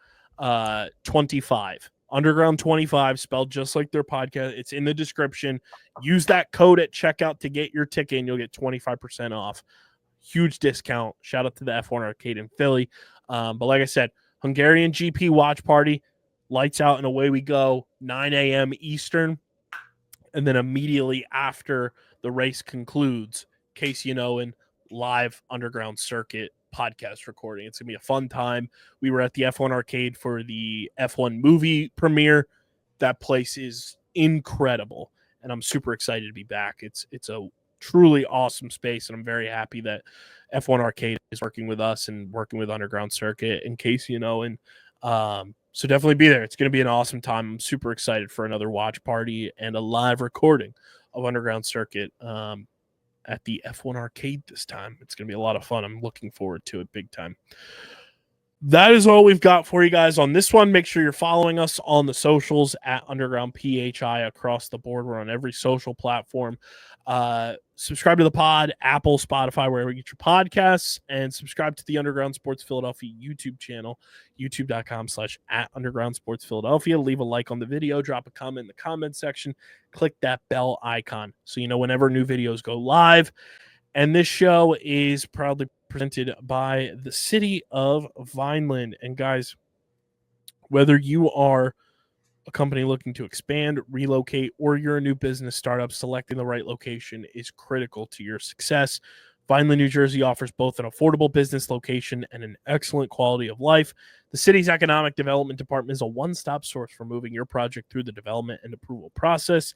25. Underground 25, spelled just like their podcast. It's in the description. Use that code at checkout to get your ticket, and you'll get 25% off. Huge discount. Shout out to the F1 Arcade in Philly. But like I said, Hungarian GP watch party, lights out and away we go, 9 a.m. Eastern. And then immediately after the race concludes, Casey and Owen live Underground Circuit podcast recording. It's going to be a fun time. We were at the F1 Arcade for the F1 movie premiere. That place is incredible, and I'm super excited to be back. It's a truly awesome space, and I'm very happy that F1 Arcade is working with us and working with Underground Circuit and Casey and Owen. So definitely be there. It's going to be an awesome time. I'm super excited for another watch party and a live recording of Underground Circuit at the F1 Arcade this time. It's going to be a lot of fun. I'm looking forward to it big time. That is all we've got for you guys on this one. Make sure you're following us on the socials at Underground PHI across the board. We're on every social platform. Subscribe to the pod, Apple, Spotify, wherever you get your podcasts, and subscribe to the Underground Sports Philadelphia YouTube channel, youtube.com/@Underground Sports Philadelphia. Leave a like on the video, drop a comment in the comment section, click that bell icon so you know whenever new videos go live. And this show is proudly presented by the city of Vineland. And guys, whether you are a company looking to expand, relocate, or you're a new business startup, selecting the right location is critical to your success. Vineland, New Jersey offers both an affordable business location and an excellent quality of life. The city's economic development department is a one-stop source for moving your project through the development and approval process,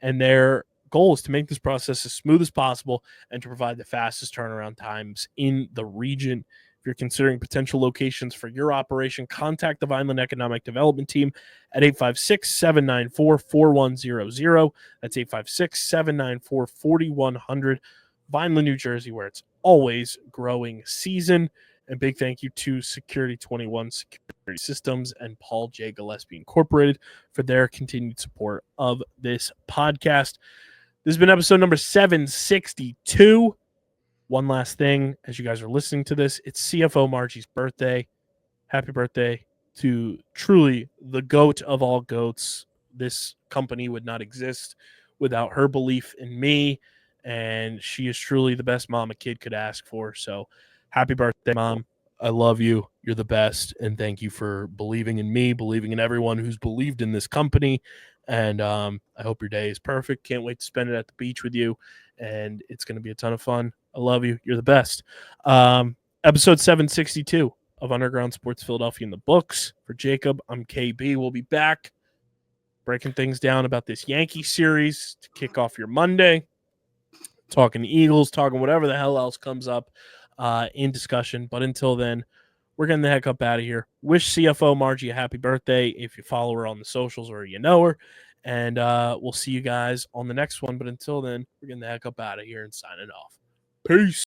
and their goal is to make this process as smooth as possible and to provide the fastest turnaround times in the region. If you're considering potential locations for your operation, contact the Vineland Economic Development Team at 856-794-4100. That's 856-794-4100. Vineland, New Jersey, where it's always growing season. And big thank you to Security 21 Security Systems and Paul J. Gillespie Incorporated for their continued support of this podcast. This has been episode number 762. One last thing, as you guys are listening to this, it's CFO Margie's birthday. Happy birthday to truly the GOAT of all GOATs. This company would not exist without her belief in me, and she is truly the best mom a kid could ask for. So happy birthday, Mom. I love you. You're the best, and thank you for believing in me, believing in everyone who's believed in this company. And I hope your day is perfect. Can't wait to spend it at the beach with you, and it's going to be a ton of fun. I love you. You're the best. Episode 762 of Underground Sports Philadelphia in the books. For Jacob, I'm KB. We'll be back breaking things down about this Yankee series to kick off your Monday, talking Eagles, talking whatever the hell else comes up in discussion. But until then, we're getting the heck up out of here. Wish CFO Margie a happy birthday if you follow her on the socials or you know her. And we'll see you guys on the next one. But until then, we're getting the heck up out of here and signing off. Peace.